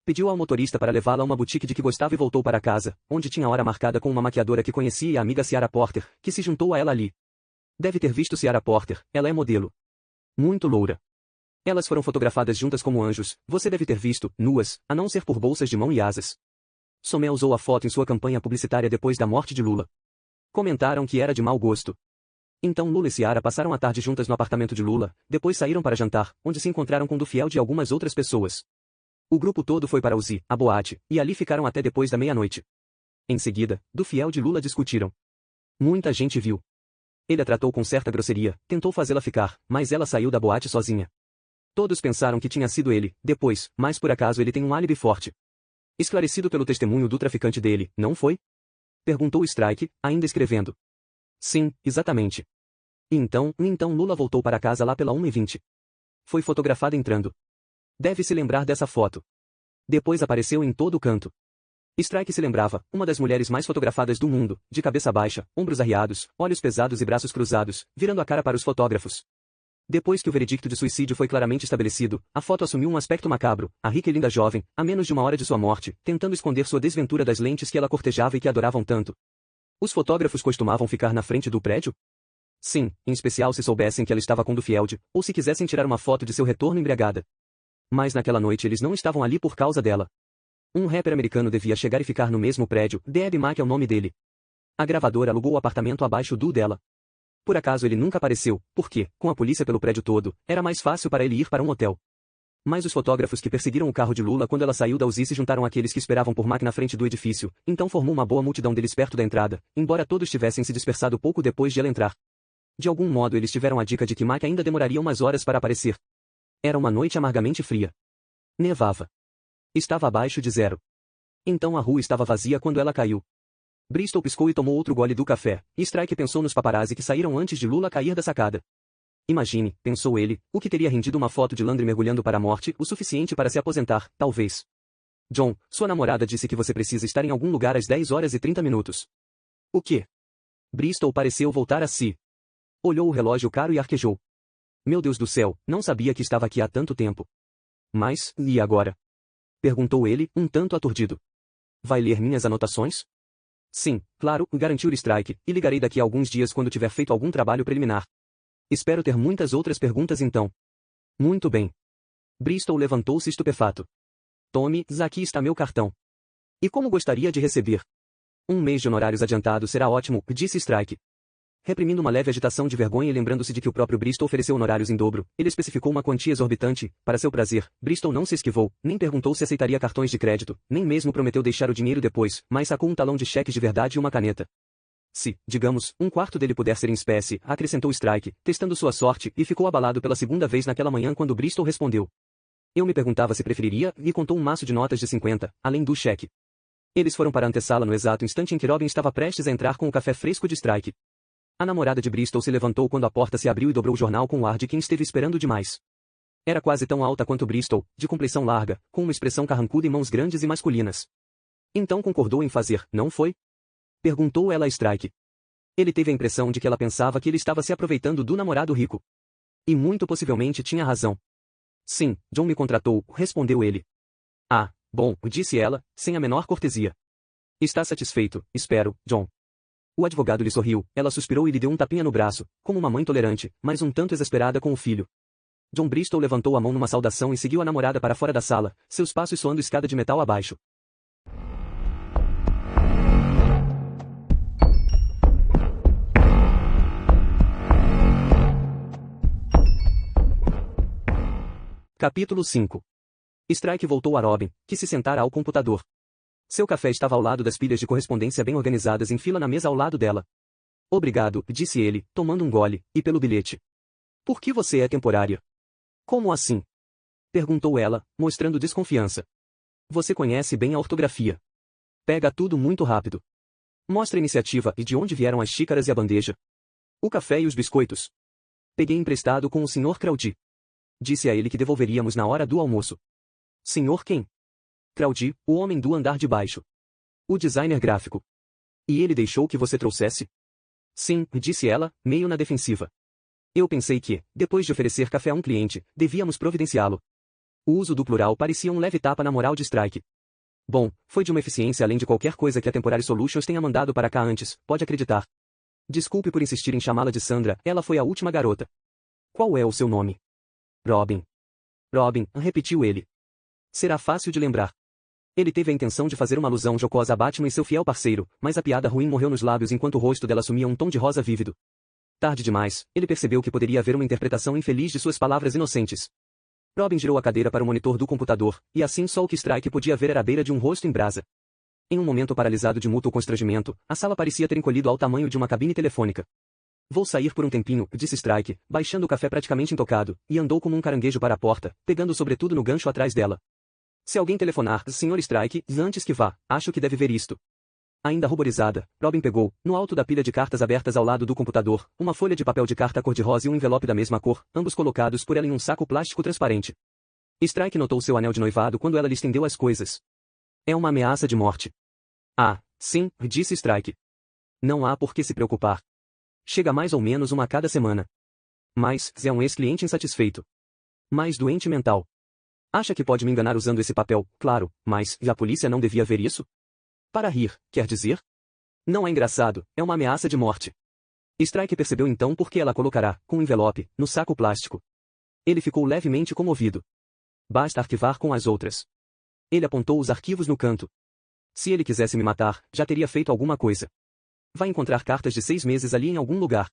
Pediu ao motorista para levá-la a uma boutique de que gostava e voltou para casa, onde tinha a hora marcada com uma maquiadora que conhecia e a amiga Ciara Porter, que se juntou a ela ali. Deve ter visto Ciara Porter, ela é modelo. Muito loura. Elas foram fotografadas juntas como anjos, você deve ter visto, nuas, a não ser por bolsas de mão e asas. Somé usou a foto em sua campanha publicitária depois da morte de Lula. Comentaram que era de mau gosto. Então Lula e Ciara passaram a tarde juntas no apartamento de Lula, depois saíram para jantar, onde se encontraram com Dufiel e algumas outras pessoas. O grupo todo foi para Uzi, a boate, e ali ficaram até depois da meia-noite. Em seguida, Dufiel e Lula discutiram. Muita gente viu. Ele a tratou com certa grosseria, tentou fazê-la ficar, mas ela saiu da boate sozinha. Todos pensaram que tinha sido ele, depois, mas por acaso ele tem um álibi forte. Esclarecido pelo testemunho do traficante dele, não foi? Perguntou Strike, ainda escrevendo. Sim, exatamente. E então Lula voltou para casa lá pela 1h20. Foi fotografada entrando. Deve se lembrar dessa foto. Depois apareceu em todo canto. Strike se lembrava, uma das mulheres mais fotografadas do mundo, de cabeça baixa, ombros arriados, olhos pesados e braços cruzados, virando a cara para os fotógrafos. Depois que o veredicto de suicídio foi claramente estabelecido, a foto assumiu um aspecto macabro, a rica e linda jovem, a menos de uma hora de sua morte, tentando esconder sua desventura das lentes que ela cortejava e que adoravam tanto. Os fotógrafos costumavam ficar na frente do prédio? Sim, em especial se soubessem que ela estava com Dufield, ou se quisessem tirar uma foto de seu retorno embriagada. Mas naquela noite eles não estavam ali por causa dela. Um rapper americano devia chegar e ficar no mesmo prédio, Deb Mack é o nome dele. A gravadora alugou o apartamento abaixo do dela. Por acaso ele nunca apareceu, porque, com a polícia pelo prédio todo, era mais fácil para ele ir para um hotel. Mas os fotógrafos que perseguiram o carro de Lula quando ela saiu da Uzi se juntaram àqueles que esperavam por Mack na frente do edifício, então formou uma boa multidão deles perto da entrada, embora todos tivessem se dispersado pouco depois de ela entrar. De algum modo eles tiveram a dica de que Mack ainda demoraria umas horas para aparecer. Era uma noite amargamente fria. Nevava. Estava abaixo de zero. Então a rua estava vazia quando ela caiu. Bristol piscou e tomou outro gole do café, e Strike pensou nos paparazzi que saíram antes de Lula cair da sacada. Imagine, pensou ele, o que teria rendido uma foto de Landry mergulhando para a morte, o suficiente para se aposentar, talvez. John, sua namorada disse que você precisa estar em algum lugar às 10h30. O quê? Bristol pareceu voltar a si. Olhou o relógio caro e arquejou. Meu Deus do céu, não sabia que estava aqui há tanto tempo. Mas, e agora? Perguntou ele, um tanto aturdido. Vai ler minhas anotações? Sim, claro, garantiu Strike, e ligarei daqui a alguns dias quando tiver feito algum trabalho preliminar. Espero ter muitas outras perguntas então. Muito bem. Bristol levantou-se estupefato. Tome, aqui está meu cartão. E como gostaria de receber? Um mês de honorários adiantados será ótimo, disse Strike. Reprimindo uma leve agitação de vergonha e lembrando-se de que o próprio Bristol ofereceu honorários em dobro, ele especificou uma quantia exorbitante, para seu prazer. Bristol não se esquivou, nem perguntou se aceitaria cartões de crédito, nem mesmo prometeu deixar o dinheiro depois, mas sacou um talão de cheques de verdade e uma caneta. Se, digamos, um quarto dele puder ser em espécie, acrescentou Strike, testando sua sorte, e ficou abalado pela segunda vez naquela manhã quando Bristol respondeu. Eu me perguntava se preferiria, e contou um maço de notas de 50, além do cheque. Eles foram para a antessala no exato instante em que Robin estava prestes a entrar com o café fresco de Strike. A namorada de Bristol se levantou quando a porta se abriu e dobrou o jornal com o ar de quem esteve esperando demais. Era quase tão alta quanto Bristol, de complexão larga, com uma expressão carrancuda e mãos grandes e masculinas. Então concordou em fazer, não foi? Perguntou ela a Strike. Ele teve a impressão de que ela pensava que ele estava se aproveitando do namorado rico. E muito possivelmente tinha razão. Sim, John me contratou, respondeu ele. Ah, bom, disse ela, sem a menor cortesia. Está satisfeito, espero, John. O advogado lhe sorriu, ela suspirou e lhe deu um tapinha no braço, como uma mãe tolerante, mas um tanto exasperada com o filho. John Bristol levantou a mão numa saudação e seguiu a namorada para fora da sala, seus passos soando escada de metal abaixo. Capítulo 5. Strike voltou a Robin, que se sentara ao computador. Seu café estava ao lado das pilhas de correspondência bem organizadas em fila na mesa ao lado dela. Obrigado, disse ele, tomando um gole, e pelo bilhete. Por que você é temporária? Como assim? Perguntou ela, mostrando desconfiança. Você conhece bem a ortografia. Pega tudo muito rápido. Mostra a iniciativa e de onde vieram as xícaras e a bandeja. O café e os biscoitos. Peguei emprestado com o Sr. Crowdy. Disse a ele que devolveríamos na hora do almoço. Senhor quem? Crowdy, o homem do andar de baixo. O designer gráfico. E ele deixou que você trouxesse? Sim, disse ela, meio na defensiva. Eu pensei que, depois de oferecer café a um cliente, devíamos providenciá-lo. O uso do plural parecia um leve tapa na moral de Strike. Bom, foi de uma eficiência além de qualquer coisa que a Temporary Solutions tenha mandado para cá antes, pode acreditar. Desculpe por insistir em chamá-la de Sandra, ela foi a última garota. Qual é o seu nome? Robin. Robin, repetiu ele. Será fácil de lembrar. Ele teve a intenção de fazer uma alusão jocosa a Batman e seu fiel parceiro, mas a piada ruim morreu nos lábios enquanto o rosto dela assumia um tom de rosa vívido. Tarde demais, ele percebeu que poderia haver uma interpretação infeliz de suas palavras inocentes. Robin girou a cadeira para o monitor do computador, e assim só o que Strike podia ver era a beira de um rosto em brasa. Em um momento paralisado de mútuo constrangimento, a sala parecia ter encolhido ao tamanho de uma cabine telefônica. Vou sair por um tempinho, disse Strike, baixando o café praticamente intocado, e andou como um caranguejo para a porta, pegando sobretudo no gancho atrás dela. Se alguém telefonar, Sr. Strike, antes que vá, acho que deve ver isto. Ainda ruborizada, Robin pegou, no alto da pilha de cartas abertas ao lado do computador, uma folha de papel de carta cor-de-rosa e um envelope da mesma cor, ambos colocados por ela em um saco plástico transparente. Strike notou seu anel de noivado quando ela lhe estendeu as coisas. É uma ameaça de morte. Ah, sim, disse Strike. Não há por que se preocupar. Chega mais ou menos uma a cada semana. Mas, é um ex-cliente insatisfeito. Mais doente mental. Acha que pode me enganar usando esse papel, claro, mas, a polícia não devia ver isso? Para rir, quer dizer? Não é engraçado, é uma ameaça de morte. Strike percebeu então por que ela colocará, com o envelope, no saco plástico. Ele ficou levemente comovido. Basta arquivar com as outras. Ele apontou os arquivos no canto. Se ele quisesse me matar, já teria feito alguma coisa. Vai encontrar cartas de 6 meses ali em algum lugar.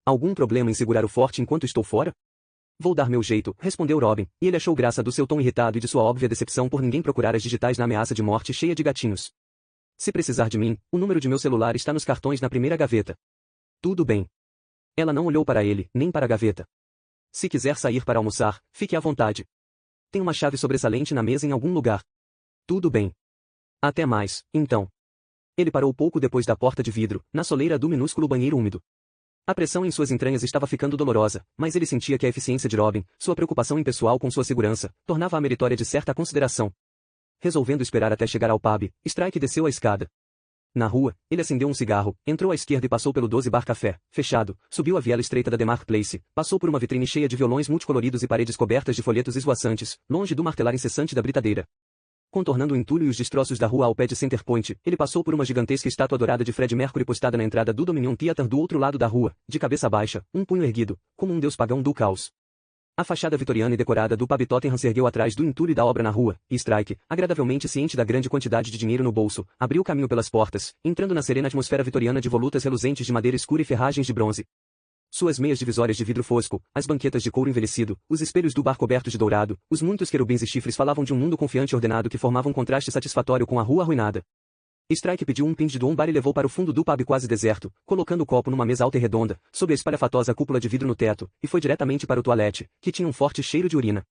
Algum problema em segurar o forte enquanto estou fora? Vou dar meu jeito, respondeu Robin, e ele achou graça do seu tom irritado e de sua óbvia decepção por ninguém procurar as digitais na ameaça de morte cheia de gatinhos. Se precisar de mim, o número de meu celular está nos cartões na primeira gaveta. Tudo bem. Ela não olhou para ele, nem para a gaveta. Se quiser sair para almoçar, fique à vontade. Tem uma chave sobressalente na mesa em algum lugar. Tudo bem. Até mais, então. Ele parou pouco depois da porta de vidro, na soleira do minúsculo banheiro úmido. A pressão em suas entranhas estava ficando dolorosa, mas ele sentia que a eficiência de Robin, sua preocupação impessoal com sua segurança, tornava-a meritória de certa consideração. Resolvendo esperar até chegar ao pub, Strike desceu a escada. Na rua, ele acendeu um cigarro, entrou à esquerda e passou pelo 12 Bar Café, fechado, subiu a viela estreita da Demark Place, passou por uma vitrine cheia de violões multicoloridos e paredes cobertas de folhetos esvoaçantes, longe do martelar incessante da britadeira. Contornando o entulho e os destroços da rua ao pé de Center Point, ele passou por uma gigantesca estátua dourada de Fred Mercury postada na entrada do Dominion Theatre do outro lado da rua, de cabeça baixa, um punho erguido, como um deus pagão do caos. A fachada vitoriana e decorada do pub Tottenham se ergueu atrás do entulho da obra na rua, e Strike, agradavelmente ciente da grande quantidade de dinheiro no bolso, abriu caminho pelas portas, entrando na serena atmosfera vitoriana de volutas reluzentes de madeira escura e ferragens de bronze. Suas meias divisórias de vidro fosco, as banquetas de couro envelhecido, os espelhos do bar cobertos de dourado, os muitos querubins e chifres falavam de um mundo confiante e ordenado que formava um contraste satisfatório com a rua arruinada. Strike pediu um pinte de um bar e levou para o fundo do pub quase deserto, colocando o copo numa mesa alta e redonda, sob a espalhafatosa cúpula de vidro no teto, e foi diretamente para o toalete, que tinha um forte cheiro de urina.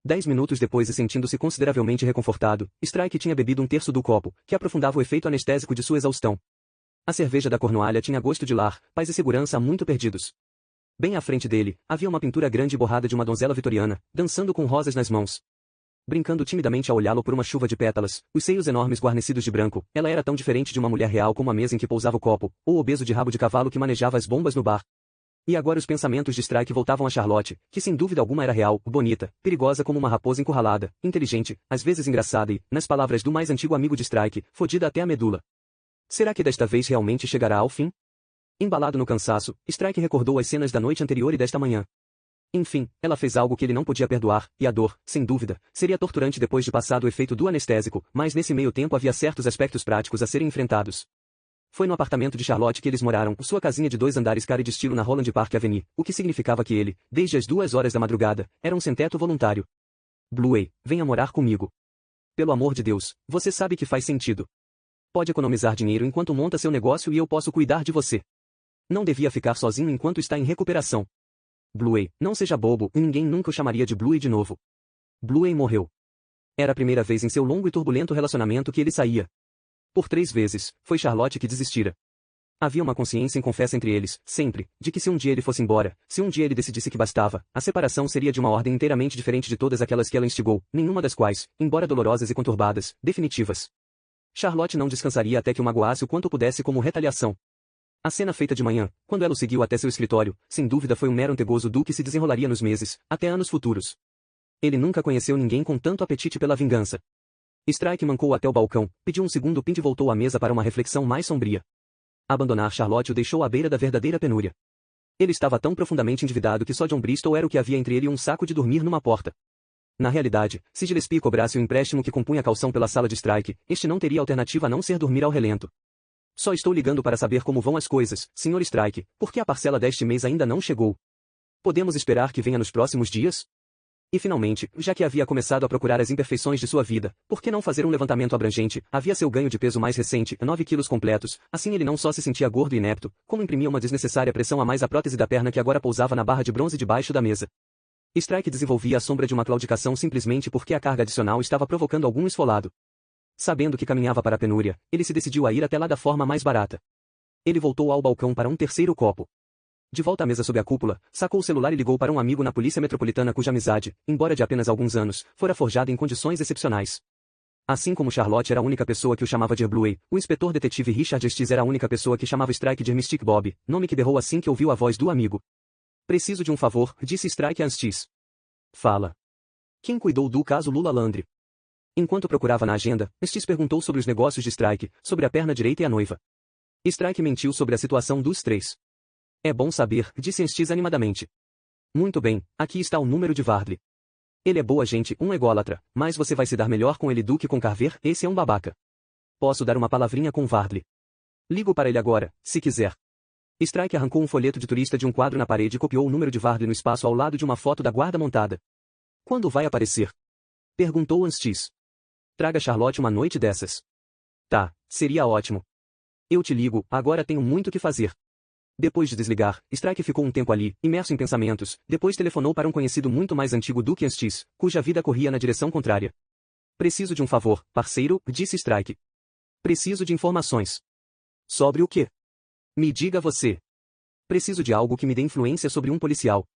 10 minutos depois e sentindo-se consideravelmente reconfortado, Strike tinha bebido um terço do copo, que aprofundava o efeito anestésico de sua exaustão. A cerveja da Cornualha tinha gosto de lar, paz e segurança muito perdidos. Bem à frente dele, havia uma pintura grande e borrada de uma donzela vitoriana, dançando com rosas nas mãos. Brincando timidamente a olhá-lo por uma chuva de pétalas, os seios enormes guarnecidos de branco, ela era tão diferente de uma mulher real como a mesa em que pousava o copo, ou o obeso de rabo de cavalo que manejava as bombas no bar. E agora os pensamentos de Strike voltavam a Charlotte, que sem dúvida alguma era real, bonita, perigosa como uma raposa encurralada, inteligente, às vezes engraçada e, nas palavras do mais antigo amigo de Strike, fodida até a medula. Será que desta vez realmente chegará ao fim? Embalado no cansaço, Strike recordou as cenas da noite anterior e desta manhã. Enfim, ela fez algo que ele não podia perdoar, e a dor, sem dúvida, seria torturante depois de passado o efeito do anestésico, mas nesse meio tempo havia certos aspectos práticos a serem enfrentados. Foi no apartamento de Charlotte que eles moraram, sua casinha de 2 andares cara de estilo na Holland Park Avenue, o que significava que ele, desde as 2 horas da madrugada, era um sem-teto voluntário. Bluey, venha morar comigo. Pelo amor de Deus, você sabe que faz sentido. Pode economizar dinheiro enquanto monta seu negócio e eu posso cuidar de você. Não devia ficar sozinho enquanto está em recuperação. Bluey, não seja bobo, e ninguém nunca o chamaria de Bluey de novo. Bluey morreu. Era a primeira vez em seu longo e turbulento relacionamento que ele saía. Por 3 vezes, foi Charlotte que desistira. Havia uma consciência inconfessa entre eles, sempre, de que se um dia ele fosse embora, se um dia ele decidisse que bastava, a separação seria de uma ordem inteiramente diferente de todas aquelas que ela instigou, nenhuma das quais, embora dolorosas e conturbadas, definitivas. Charlotte não descansaria até que o magoasse o quanto pudesse como retaliação. A cena feita de manhã, quando ela o seguiu até seu escritório, sem dúvida foi um mero antegozo do que se desenrolaria nos meses, até anos futuros. Ele nunca conheceu ninguém com tanto apetite pela vingança. Strike mancou até o balcão, pediu um segundo pinte e voltou à mesa para uma reflexão mais sombria. Abandonar Charlotte o deixou à beira da verdadeira penúria. Ele estava tão profundamente endividado que só John Bristol era o que havia entre ele e um saco de dormir numa porta. Na realidade, se Gillespie cobrasse o empréstimo que compunha a calção pela sala de Strike, este não teria alternativa a não ser dormir ao relento. Só estou ligando para saber como vão as coisas, Sr. Strike, porque a parcela deste mês ainda não chegou. Podemos esperar que venha nos próximos dias? E finalmente, já que havia começado a procurar as imperfeições de sua vida, por que não fazer um levantamento abrangente? Havia seu ganho de peso mais recente, 9 quilos completos, assim ele não só se sentia gordo e inepto, como imprimia uma desnecessária pressão a mais à prótese da perna que agora pousava na barra de bronze debaixo da mesa. Strike desenvolvia a sombra de uma claudicação simplesmente porque a carga adicional estava provocando algum esfolado. Sabendo que caminhava para a penúria, ele se decidiu a ir até lá da forma mais barata. Ele voltou ao balcão para um terceiro copo. De volta à mesa sob a cúpula, sacou o celular e ligou para um amigo na polícia metropolitana cuja amizade, embora de apenas alguns anos, fora forjada em condições excepcionais. Assim como Charlotte era a única pessoa que o chamava de Bluey, o inspetor detetive Richard Estes era a única pessoa que chamava Strike de Mystic Bob, nome que berrou assim que ouviu a voz do amigo. Preciso de um favor, disse Strike a Estes. Fala. Quem cuidou do caso Lula Landry? Enquanto procurava na agenda, Estes perguntou sobre os negócios de Strike, sobre a perna direita e a noiva. Strike mentiu sobre a situação dos 3. É bom saber, disse Estes animadamente. Muito bem, aqui está o número de Vardley. Ele é boa gente, um ególatra, mas você vai se dar melhor com ele do que com Carver, esse é um babaca. Posso dar uma palavrinha com Vardley. Ligo para ele agora, se quiser. Strike arrancou um folheto de turista de um quadro na parede e copiou o número de Vardley no espaço ao lado de uma foto da guarda montada. Quando vai aparecer? Perguntou Estes. Traga Charlotte uma noite dessas. Tá, seria ótimo. Eu te ligo, agora tenho muito que fazer. Depois de desligar, Strike ficou um tempo ali, imerso em pensamentos, depois telefonou para um conhecido muito mais antigo do que Estes, cuja vida corria na direção contrária. Preciso de um favor, parceiro, disse Strike. Preciso de informações. Sobre o quê? Me diga você. Preciso de algo que me dê influência sobre um policial.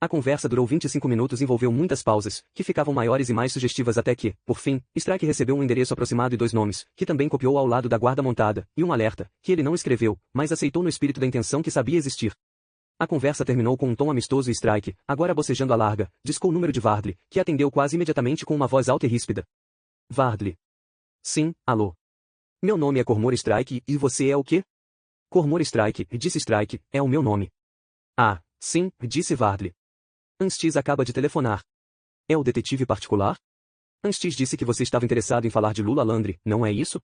A conversa durou 25 minutos e envolveu muitas pausas, que ficavam maiores e mais sugestivas até que, por fim, Strike recebeu um endereço aproximado e 2 nomes, que também copiou ao lado da guarda montada, e um alerta, que ele não escreveu, mas aceitou no espírito da intenção que sabia existir. A conversa terminou com um tom amistoso e Strike, agora bocejando a larga, discou o número de Vardley, que atendeu quase imediatamente com uma voz alta e ríspida. Vardley. Sim, alô. Meu nome é Cormor Strike e você é o quê? Cormor Strike, disse Strike, é o meu nome. Ah, sim, disse Vardley. Estes acaba de telefonar. É o detetive particular? Estes disse que você estava interessado em falar de Lula Landry, não é isso?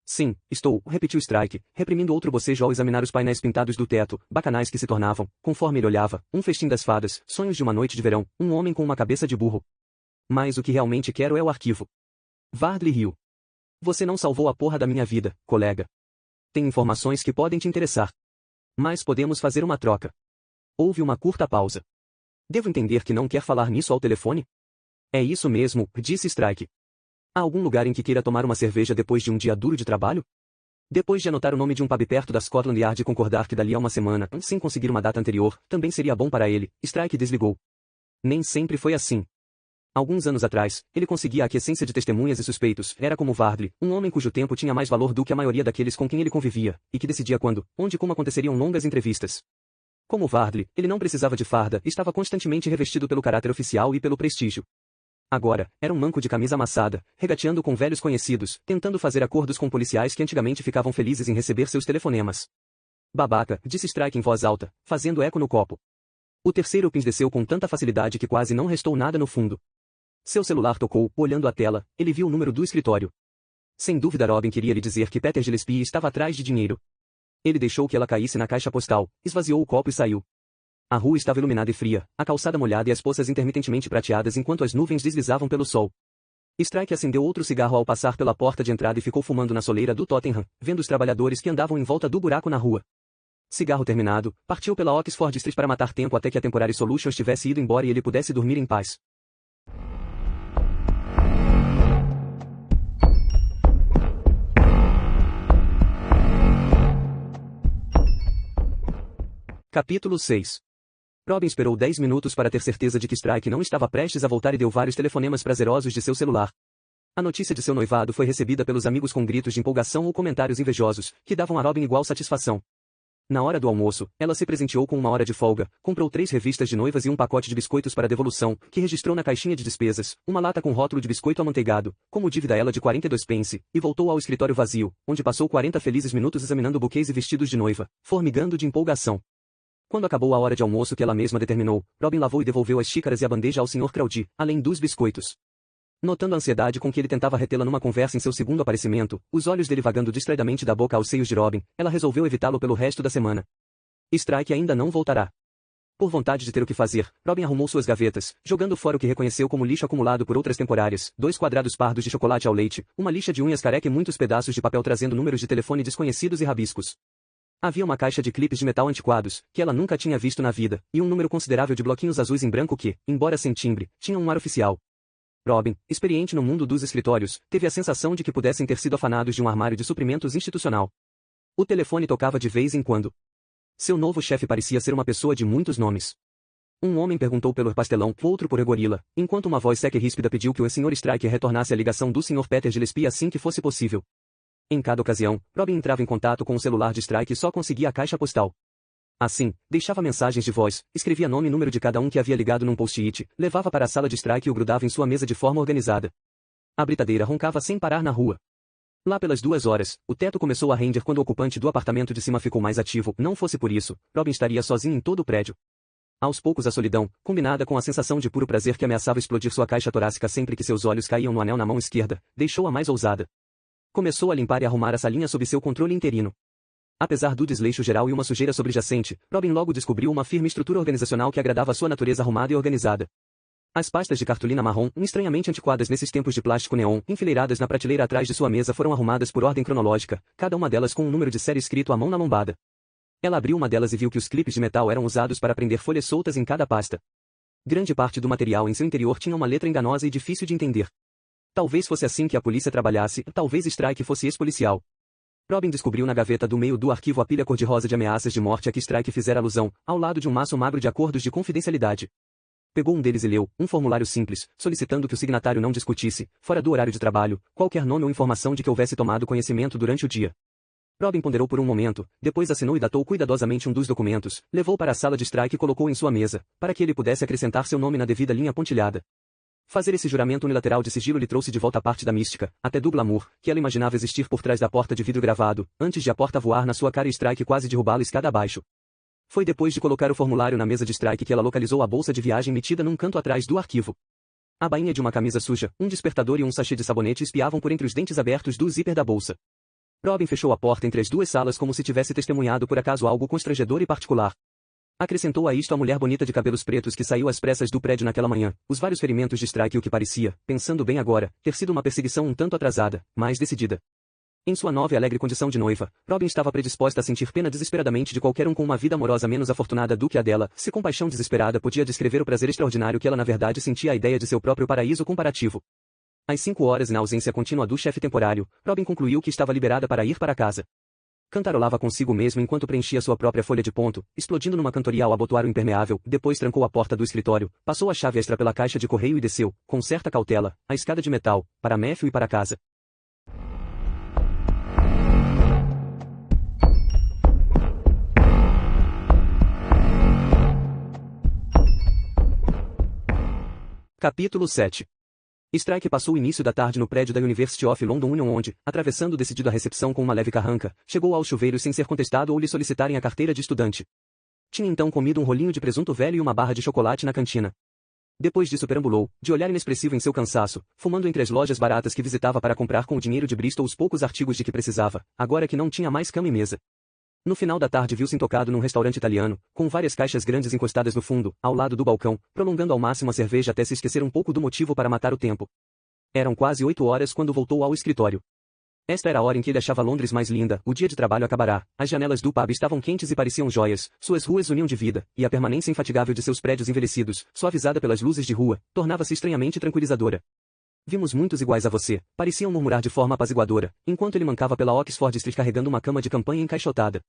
Sim, estou, repetiu Strike, reprimindo outro bocejo ao examinar os painéis pintados do teto, bacanais que se tornavam, conforme ele olhava, um festim das fadas, sonhos de uma noite de verão, um homem com uma cabeça de burro. Mas o que realmente quero é o arquivo. Vardley riu. Você não salvou a porra da minha vida, colega. Tem informações que podem te interessar. Mas podemos fazer uma troca. Houve uma curta pausa. Devo entender que não quer falar nisso ao telefone? É isso mesmo, disse Strike. Há algum lugar em que queira tomar uma cerveja depois de um dia duro de trabalho? Depois de anotar o nome de um pub perto da Scotland Yard e concordar que dali a uma semana, sem conseguir uma data anterior, também seria bom para ele, Strike desligou. Nem sempre foi assim. Alguns anos atrás, ele conseguia a aquiescência de testemunhas e suspeitos, era como Vardley, um homem cujo tempo tinha mais valor do que a maioria daqueles com quem ele convivia, e que decidia quando, onde e como aconteceriam longas entrevistas. Como Vardley, ele não precisava de farda e estava constantemente revestido pelo caráter oficial e pelo prestígio. Agora, era um manco de camisa amassada, regateando com velhos conhecidos, tentando fazer acordos com policiais que antigamente ficavam felizes em receber seus telefonemas. Babaca, disse Strike em voz alta, fazendo eco no copo. O terceiro pins desceu com tanta facilidade que quase não restou nada no fundo. Seu celular tocou, olhando a tela, ele viu o número do escritório. Sem dúvida Robin queria lhe dizer que Peter Gillespie estava atrás de dinheiro. Ele deixou que ela caísse na caixa postal, esvaziou o copo e saiu. A rua estava iluminada e fria, a calçada molhada e as poças intermitentemente prateadas enquanto as nuvens deslizavam pelo sol. Strike acendeu outro cigarro ao passar pela porta de entrada e ficou fumando na soleira do Tottenham, vendo os trabalhadores que andavam em volta do buraco na rua. Cigarro terminado, partiu pela Oxford Street para matar tempo até que a Temporary Solutions tivesse ido embora e ele pudesse dormir em paz. Capítulo 6. Robin esperou 10 minutos para ter certeza de que Strike não estava prestes a voltar e deu vários telefonemas prazerosos de seu celular. A notícia de seu noivado foi recebida pelos amigos com gritos de empolgação ou comentários invejosos, que davam a Robin igual satisfação. Na hora do almoço, ela se presenteou com uma hora de folga, comprou 3 revistas de noivas e um pacote de biscoitos para devolução, que registrou na caixinha de despesas, uma lata com rótulo de biscoito amanteigado, como dívida ela de 42 pence, e voltou ao escritório vazio, onde passou 40 felizes minutos examinando buquês e vestidos de noiva, formigando de empolgação. Quando acabou a hora de almoço que ela mesma determinou, Robin lavou e devolveu as xícaras e a bandeja ao Sr. Crowdy, além dos biscoitos. Notando a ansiedade com que ele tentava retê-la numa conversa em seu segundo aparecimento, os olhos dele vagando distraidamente da boca aos seios de Robin, ela resolveu evitá-lo pelo resto da semana. Strike ainda não voltará. Por vontade de ter o que fazer, Robin arrumou suas gavetas, jogando fora o que reconheceu como lixo acumulado por outras temporárias, 2 quadrados pardos de chocolate ao leite, uma lixa de unhas careca e muitos pedaços de papel trazendo números de telefone desconhecidos e rabiscos. Havia uma caixa de clipes de metal antiquados, que ela nunca tinha visto na vida, e um número considerável de bloquinhos azuis em branco que, embora sem timbre, tinham um ar oficial. Robin, experiente no mundo dos escritórios, teve a sensação de que pudessem ter sido afanados de um armário de suprimentos institucional. O telefone tocava de vez em quando. Seu novo chefe parecia ser uma pessoa de muitos nomes. Um homem perguntou pelo pastelão, outro por Gorila, enquanto uma voz seca e ríspida pediu que o Sr. Strike retornasse a ligação do Sr. Peter Gillespie assim que fosse possível. Em cada ocasião, Robin entrava em contato com o celular de Strike e só conseguia a caixa postal. Assim, deixava mensagens de voz, escrevia nome e número de cada um que havia ligado num post-it, levava para a sala de Strike e o grudava em sua mesa de forma organizada. A britadeira roncava sem parar na rua. Lá pelas 2 horas, o teto começou a render quando o ocupante do apartamento de cima ficou mais ativo. Não fosse por isso, Robin estaria sozinho em todo o prédio. Aos poucos a solidão, combinada com a sensação de puro prazer que ameaçava explodir sua caixa torácica sempre que seus olhos caíam no anel na mão esquerda, deixou-a mais ousada. Começou a limpar e arrumar a salinha sob seu controle interino. Apesar do desleixo geral e uma sujeira sobrejacente, Robin logo descobriu uma firme estrutura organizacional que agradava a sua natureza arrumada e organizada. As pastas de cartolina marrom, estranhamente antiquadas nesses tempos de plástico neon, enfileiradas na prateleira atrás de sua mesa foram arrumadas por ordem cronológica, cada uma delas com um número de série escrito à mão na lombada. Ela abriu uma delas e viu que os clipes de metal eram usados para prender folhas soltas em cada pasta. Grande parte do material em seu interior tinha uma letra enganosa e difícil de entender. Talvez fosse assim que a polícia trabalhasse, talvez Strike fosse ex-policial. Robin descobriu na gaveta do meio do arquivo a pilha cor-de-rosa de ameaças de morte a que Strike fizera alusão, ao lado de um maço magro de acordos de confidencialidade. Pegou um deles e leu, um formulário simples, solicitando que o signatário não discutisse, fora do horário de trabalho, qualquer nome ou informação de que houvesse tomado conhecimento durante o dia. Robin ponderou por um momento, depois assinou e datou cuidadosamente um dos documentos, levou para a sala de Strike e colocou em sua mesa, para que ele pudesse acrescentar seu nome na devida linha pontilhada. Fazer esse juramento unilateral de sigilo lhe trouxe de volta a parte da mística, até do glamour, que ela imaginava existir por trás da porta de vidro gravado, antes de a porta voar na sua cara e Strike quase derrubá-la escada abaixo. Foi depois de colocar o formulário na mesa de Strike que ela localizou a bolsa de viagem metida num canto atrás do arquivo. A bainha de uma camisa suja, um despertador e um sachê de sabonete espiavam por entre os dentes abertos do zíper da bolsa. Robin fechou a porta entre as 2 salas como se tivesse testemunhado por acaso algo constrangedor e particular. Acrescentou a isto a mulher bonita de cabelos pretos que saiu às pressas do prédio naquela manhã, os vários ferimentos de Strike e o que parecia, pensando bem agora, ter sido uma perseguição um tanto atrasada, mas decidida. Em sua nova e alegre condição de noiva, Robin estava predisposta a sentir pena desesperadamente de qualquer um com uma vida amorosa menos afortunada do que a dela, se com paixão desesperada podia descrever o prazer extraordinário que ela na verdade sentia à ideia de seu próprio paraíso comparativo. Às 5 horas e na ausência contínua do chefe temporário, Robin concluiu que estava liberada para ir para casa. Cantarolava consigo mesmo enquanto preenchia sua própria folha de ponto, explodindo numa cantoria ao abotoar o impermeável, depois trancou a porta do escritório, passou a chave extra pela caixa de correio e desceu, com certa cautela, a escada de metal, para Matthew e para casa. Capítulo 7. Strike passou o início da tarde no prédio da University of London Union onde, atravessando decidido a recepção com uma leve carranca, chegou aos chuveiros sem ser contestado ou lhe solicitarem a carteira de estudante. Tinha então comido um rolinho de presunto velho e uma barra de chocolate na cantina. Depois disso perambulou, de olhar inexpressivo em seu cansaço, fumando entre as lojas baratas que visitava para comprar com o dinheiro de Bristol os poucos artigos de que precisava, agora que não tinha mais cama e mesa. No final da tarde viu-se intocado num restaurante italiano, com várias caixas grandes encostadas no fundo, ao lado do balcão, prolongando ao máximo a cerveja até se esquecer um pouco do motivo para matar o tempo. Eram quase 8 horas quando voltou ao escritório. Esta era a hora em que ele achava Londres mais linda, o dia de trabalho acabará, as janelas do pub estavam quentes e pareciam joias, suas ruas uniam de vida, e a permanência infatigável de seus prédios envelhecidos, suavizada pelas luzes de rua, tornava-se estranhamente tranquilizadora. Vimos muitos iguais a você, pareciam murmurar de forma apaziguadora, enquanto ele mancava pela Oxford Street carregando uma cama de campanha encaixotada.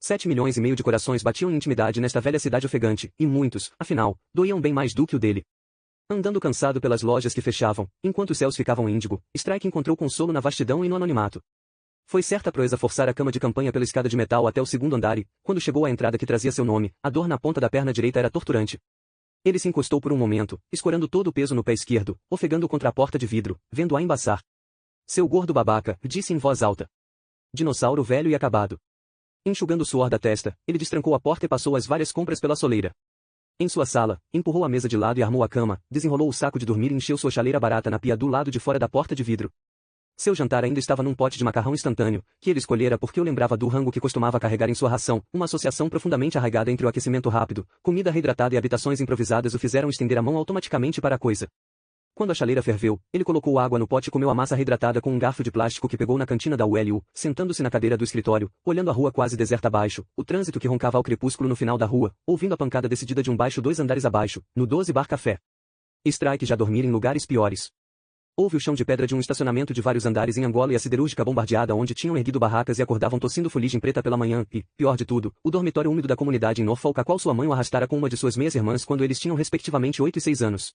7,5 milhões de corações batiam em intimidade nesta velha cidade ofegante, e muitos, afinal, doíam bem mais do que o dele. Andando cansado pelas lojas que fechavam, enquanto os céus ficavam índigo, Strike encontrou consolo na vastidão e no anonimato. Foi certa proeza forçar a cama de campanha pela escada de metal até o segundo andar e, quando chegou à entrada que trazia seu nome, a dor na ponta da perna direita era torturante. Ele se encostou por um momento, escorando todo o peso no pé esquerdo, ofegando contra a porta de vidro, vendo-a embaçar. Seu gordo babaca, disse em voz alta. Dinossauro velho e acabado. Enxugando o suor da testa, ele destrancou a porta e passou as várias compras pela soleira. Em sua sala, empurrou a mesa de lado e armou a cama, desenrolou o saco de dormir e encheu sua chaleira barata na pia do lado de fora da porta de vidro. Seu jantar ainda estava num pote de macarrão instantâneo, que ele escolhera porque o lembrava do rango que costumava carregar em sua ração, uma associação profundamente arraigada entre o aquecimento rápido, comida reidratada e habitações improvisadas o fizeram estender a mão automaticamente para a coisa. Quando a chaleira ferveu, ele colocou água no pote e comeu a massa reidratada com um garfo de plástico que pegou na cantina da ULU, sentando-se na cadeira do escritório, olhando a rua quase deserta abaixo, o trânsito que roncava ao crepúsculo no final da rua, ouvindo a pancada decidida de um baixo 2 andares abaixo, no 12 Bar Café. Strike já dormira em lugares piores. Houve o chão de pedra de um estacionamento de vários andares em Angola e a siderúrgica bombardeada onde tinham erguido barracas e acordavam tossindo fuligem preta pela manhã, e, pior de tudo, o dormitório úmido da comunidade em Norfolk a qual sua mãe o arrastara com uma de suas meias irmãs quando eles tinham respectivamente 8 e 6 anos.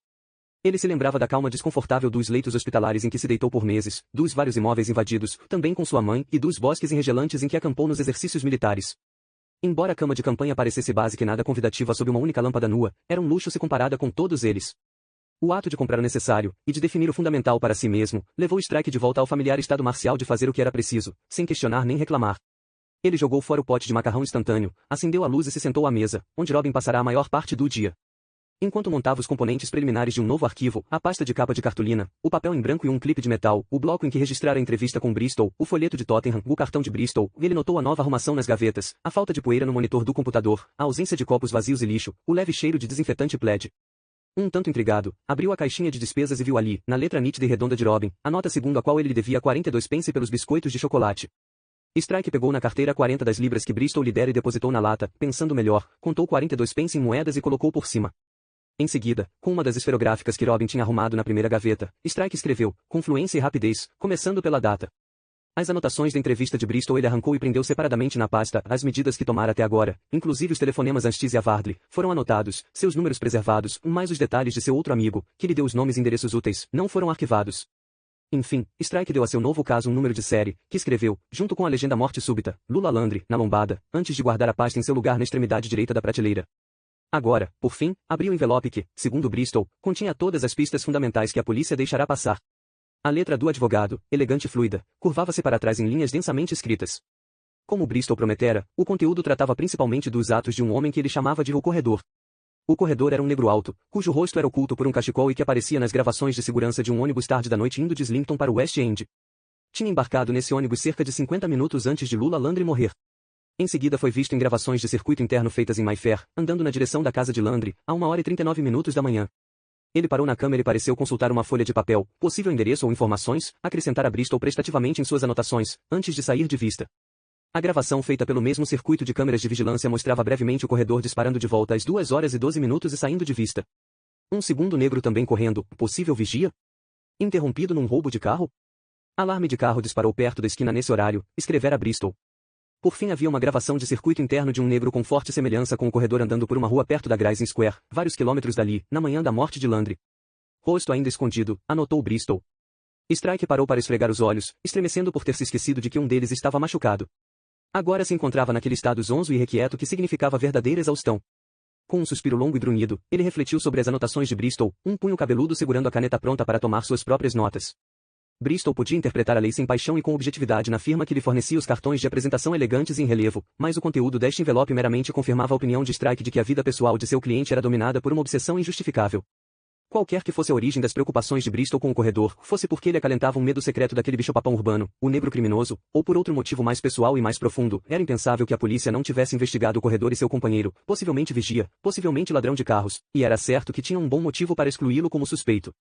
Ele se lembrava da calma desconfortável dos leitos hospitalares em que se deitou por meses, dos vários imóveis invadidos, também com sua mãe, e dos bosques enregelantes em que acampou nos exercícios militares. Embora a cama de campanha parecesse básica e nada convidativa sob uma única lâmpada nua, era um luxo se comparada com todos eles. O ato de comprar o necessário, e de definir o fundamental para si mesmo, levou Strike de volta ao familiar estado marcial de fazer o que era preciso, sem questionar nem reclamar. Ele jogou fora o pote de macarrão instantâneo, acendeu a luz e se sentou à mesa, onde Robin passará a maior parte do dia. Enquanto montava os componentes preliminares de um novo arquivo, a pasta de capa de cartolina, o papel em branco e um clipe de metal, o bloco em que registrara a entrevista com Bristol, o folheto de Tottenham, o cartão de Bristol, ele notou a nova arrumação nas gavetas, a falta de poeira no monitor do computador, a ausência de copos vazios e lixo, o leve cheiro de desinfetante Pledge. Um tanto intrigado, abriu a caixinha de despesas e viu ali, na letra nítida e redonda de Robin, a nota segundo a qual ele lhe devia 42 pence pelos biscoitos de chocolate. Strike pegou na carteira 40 das libras que Bristol lhe dera e depositou na lata, pensando melhor, contou 42 pence em moedas e colocou por cima. Em seguida, com uma das esferográficas que Robin tinha arrumado na primeira gaveta, Strike escreveu, com fluência e rapidez, começando pela data. As anotações da entrevista de Bristol ele arrancou e prendeu separadamente na pasta, as medidas que tomara até agora, inclusive os telefonemas antes e a Vardley, foram anotados, seus números preservados, mais os detalhes de seu outro amigo, que lhe deu os nomes e endereços úteis, não foram arquivados. Enfim, Strike deu a seu novo caso um número de série, que escreveu, junto com a legenda morte súbita, Lula Landry, na lombada, antes de guardar a pasta em seu lugar na extremidade direita da prateleira. Agora, por fim, abriu o envelope que, segundo Bristol, continha todas as pistas fundamentais que a polícia deixará passar. A letra do advogado, elegante e fluida, curvava-se para trás em linhas densamente escritas. Como Bristol prometera, o conteúdo tratava principalmente dos atos de um homem que ele chamava de o Corredor. O Corredor era um negro alto, cujo rosto era oculto por um cachecol e que aparecia nas gravações de segurança de um ônibus tarde da noite indo de Islington para o West End. Tinha embarcado nesse ônibus cerca de 50 minutos antes de Lula Landry morrer. Em seguida foi visto em gravações de circuito interno feitas em Mayfair, andando na direção da casa de Landry, a 1h39 da manhã. Ele parou na câmera e pareceu consultar uma folha de papel, possível endereço ou informações, acrescentar a Bristol prestativamente em suas anotações, antes de sair de vista. A gravação feita pelo mesmo circuito de câmeras de vigilância mostrava brevemente o corredor disparando de volta às 2h12 e saindo de vista. Um segundo negro também correndo, possível vigia? Interrompido num roubo de carro? Alarme de carro disparou perto da esquina nesse horário, escrevera Bristol. Por fim havia uma gravação de circuito interno de um negro com forte semelhança com o corredor andando por uma rua perto da Grayson Square, vários quilômetros dali, na manhã da morte de Landry. Rosto ainda escondido, anotou Bristol. Strike parou para esfregar os olhos, estremecendo por ter se esquecido de que um deles estava machucado. Agora se encontrava naquele estado zonzo e irrequieto que significava verdadeira exaustão. Com um suspiro longo e grunhido, ele refletiu sobre as anotações de Bristol, um punho cabeludo segurando a caneta pronta para tomar suas próprias notas. Bristol podia interpretar a lei sem paixão e com objetividade na firma que lhe fornecia os cartões de apresentação elegantes e em relevo, mas o conteúdo deste envelope meramente confirmava a opinião de Strike de que a vida pessoal de seu cliente era dominada por uma obsessão injustificável. Qualquer que fosse a origem das preocupações de Bristol com o corredor, fosse porque ele acalentava um medo secreto daquele bicho-papão urbano, o negro criminoso, ou por outro motivo mais pessoal e mais profundo, era impensável que a polícia não tivesse investigado o corredor e seu companheiro, possivelmente vigia, possivelmente ladrão de carros, e era certo que tinha um bom motivo para excluí-lo como suspeito.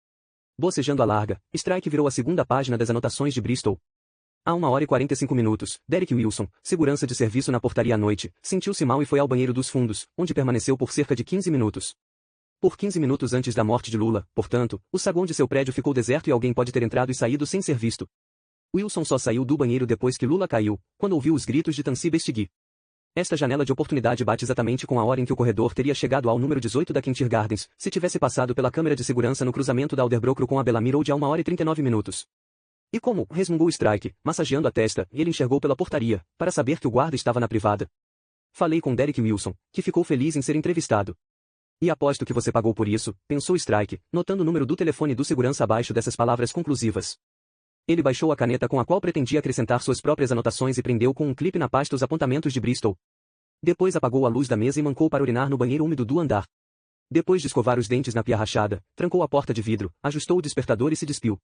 Bocejando à larga, Strike virou a segunda página das anotações de Bristol. À 1h45, Derek Wilson, segurança de serviço na portaria à noite, sentiu-se mal e foi ao banheiro dos fundos, onde permaneceu por cerca de 15 minutos. Por 15 minutos antes da morte de Lula, portanto, o saguão de seu prédio ficou deserto e alguém pode ter entrado e saído sem ser visto. Wilson só saiu do banheiro depois que Lula caiu, quando ouviu os gritos de Tansy Bestigui. Esta janela de oportunidade bate exatamente com a hora em que o corredor teria chegado ao número 18 da Kintyre Gardens, se tivesse passado pela câmera de segurança no cruzamento da Alderbrook com a Bellamir Road a 1h39. E como, resmungou Strike, massageando a testa, ele enxergou pela portaria, para saber que o guarda estava na privada. Falei com Derek Wilson, que ficou feliz em ser entrevistado. E aposto que você pagou por isso, pensou Strike, notando o número do telefone do segurança abaixo dessas palavras conclusivas. Ele baixou a caneta com a qual pretendia acrescentar suas próprias anotações e prendeu com um clipe na pasta os apontamentos de Bristol. Depois apagou a luz da mesa e mancou para urinar no banheiro úmido do andar. Depois de escovar os dentes na pia rachada, trancou a porta de vidro, ajustou o despertador e se despiu.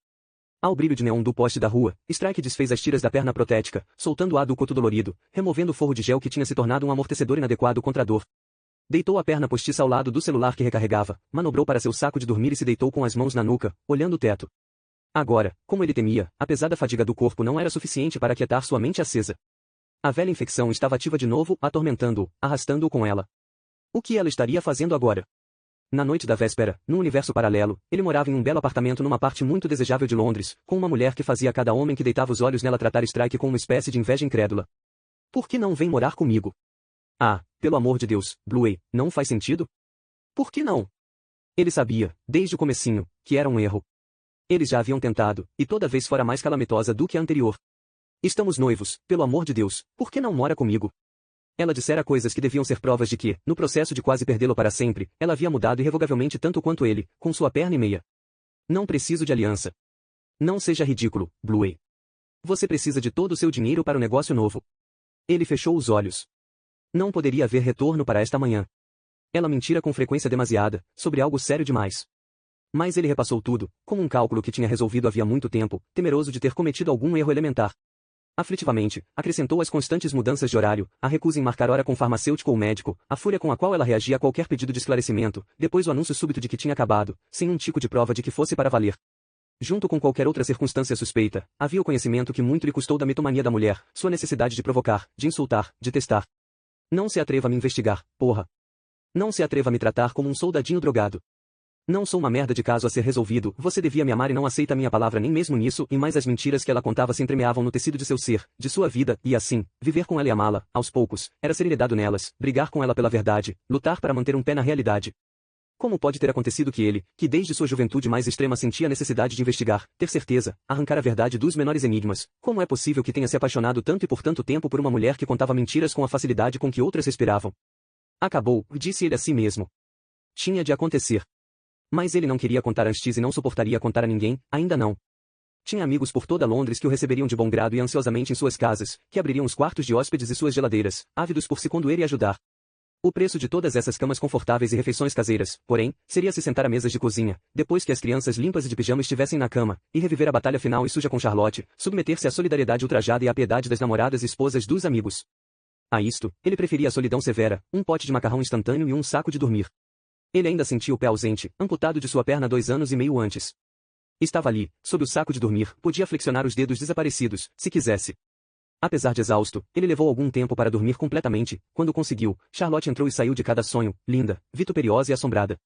Ao brilho de neon do poste da rua, Strike desfez as tiras da perna protética, soltando o adducto dolorido, removendo o forro de gel que tinha se tornado um amortecedor inadequado contra a dor. Deitou a perna postiça ao lado do celular que recarregava, manobrou para seu saco de dormir e se deitou com as mãos na nuca, olhando o teto. Agora, como ele temia, a pesada fadiga do corpo não era suficiente para aquietar sua mente acesa. A velha infecção estava ativa de novo, atormentando-o, arrastando-o com ela. O que ela estaria fazendo agora? Na noite da véspera, num universo paralelo, ele morava em um belo apartamento numa parte muito desejável de Londres, com uma mulher que fazia cada homem que deitava os olhos nela tratar Strike com uma espécie de inveja incrédula. Por que não vem morar comigo? Ah, pelo amor de Deus, Bluey, não faz sentido? Por que não? Ele sabia, desde o comecinho, que era um erro. Eles já haviam tentado, e toda vez fora mais calamitosa do que a anterior. Estamos noivos, pelo amor de Deus, por que não mora comigo? Ela dissera coisas que deviam ser provas de que, no processo de quase perdê-lo para sempre, ela havia mudado irrevogavelmente tanto quanto ele, com sua perna e meia. Não preciso de aliança. Não seja ridículo, Bluey. Você precisa de todo o seu dinheiro para o negócio novo. Ele fechou os olhos. Não poderia haver retorno para esta manhã. Ela mentira com frequência demasiada, sobre algo sério demais. Mas ele repassou tudo, como um cálculo que tinha resolvido havia muito tempo, temeroso de ter cometido algum erro elementar. Aflitivamente, acrescentou as constantes mudanças de horário, a recusa em marcar hora com farmacêutico ou médico, a fúria com a qual ela reagia a qualquer pedido de esclarecimento, depois o anúncio súbito de que tinha acabado, sem um tico de prova de que fosse para valer. Junto com qualquer outra circunstância suspeita, havia o conhecimento que muito lhe custou da mitomania da mulher, sua necessidade de provocar, de insultar, de testar. Não se atreva a me investigar, porra. Não se atreva a me tratar como um soldadinho drogado. Não sou uma merda de caso a ser resolvido, você devia me amar e não aceita minha palavra nem mesmo nisso, e mais as mentiras que ela contava se entremeavam no tecido de seu ser, de sua vida, e assim, viver com ela e amá-la, aos poucos, era ser enredado nelas, brigar com ela pela verdade, lutar para manter um pé na realidade. Como pode ter acontecido que ele, que desde sua juventude mais extrema sentia a necessidade de investigar, ter certeza, arrancar a verdade dos menores enigmas, como é possível que tenha se apaixonado tanto e por tanto tempo por uma mulher que contava mentiras com a facilidade com que outras respiravam? Acabou, disse ele a si mesmo. Tinha de acontecer. Mas ele não queria contar antes e não suportaria contar a ninguém, ainda não. Tinha amigos por toda Londres que o receberiam de bom grado e ansiosamente em suas casas, que abririam os quartos de hóspedes e suas geladeiras, ávidos por se condoer e ajudar. O preço de todas essas camas confortáveis e refeições caseiras, porém, seria se sentar à mesas de cozinha, depois que as crianças limpas e de pijama estivessem na cama, e reviver a batalha final e suja com Charlotte, submeter-se à solidariedade ultrajada e à piedade das namoradas e esposas dos amigos. A isto, ele preferia a solidão severa, um pote de macarrão instantâneo e um saco de dormir. Ele ainda sentia o pé ausente, amputado de sua perna 2 anos e meio antes. Estava ali, sob o saco de dormir, podia flexionar os dedos desaparecidos, se quisesse. Apesar de exausto, ele levou algum tempo para dormir completamente. Quando conseguiu, Charlotte entrou e saiu de cada sonho, linda, vituperiosa e assombrada.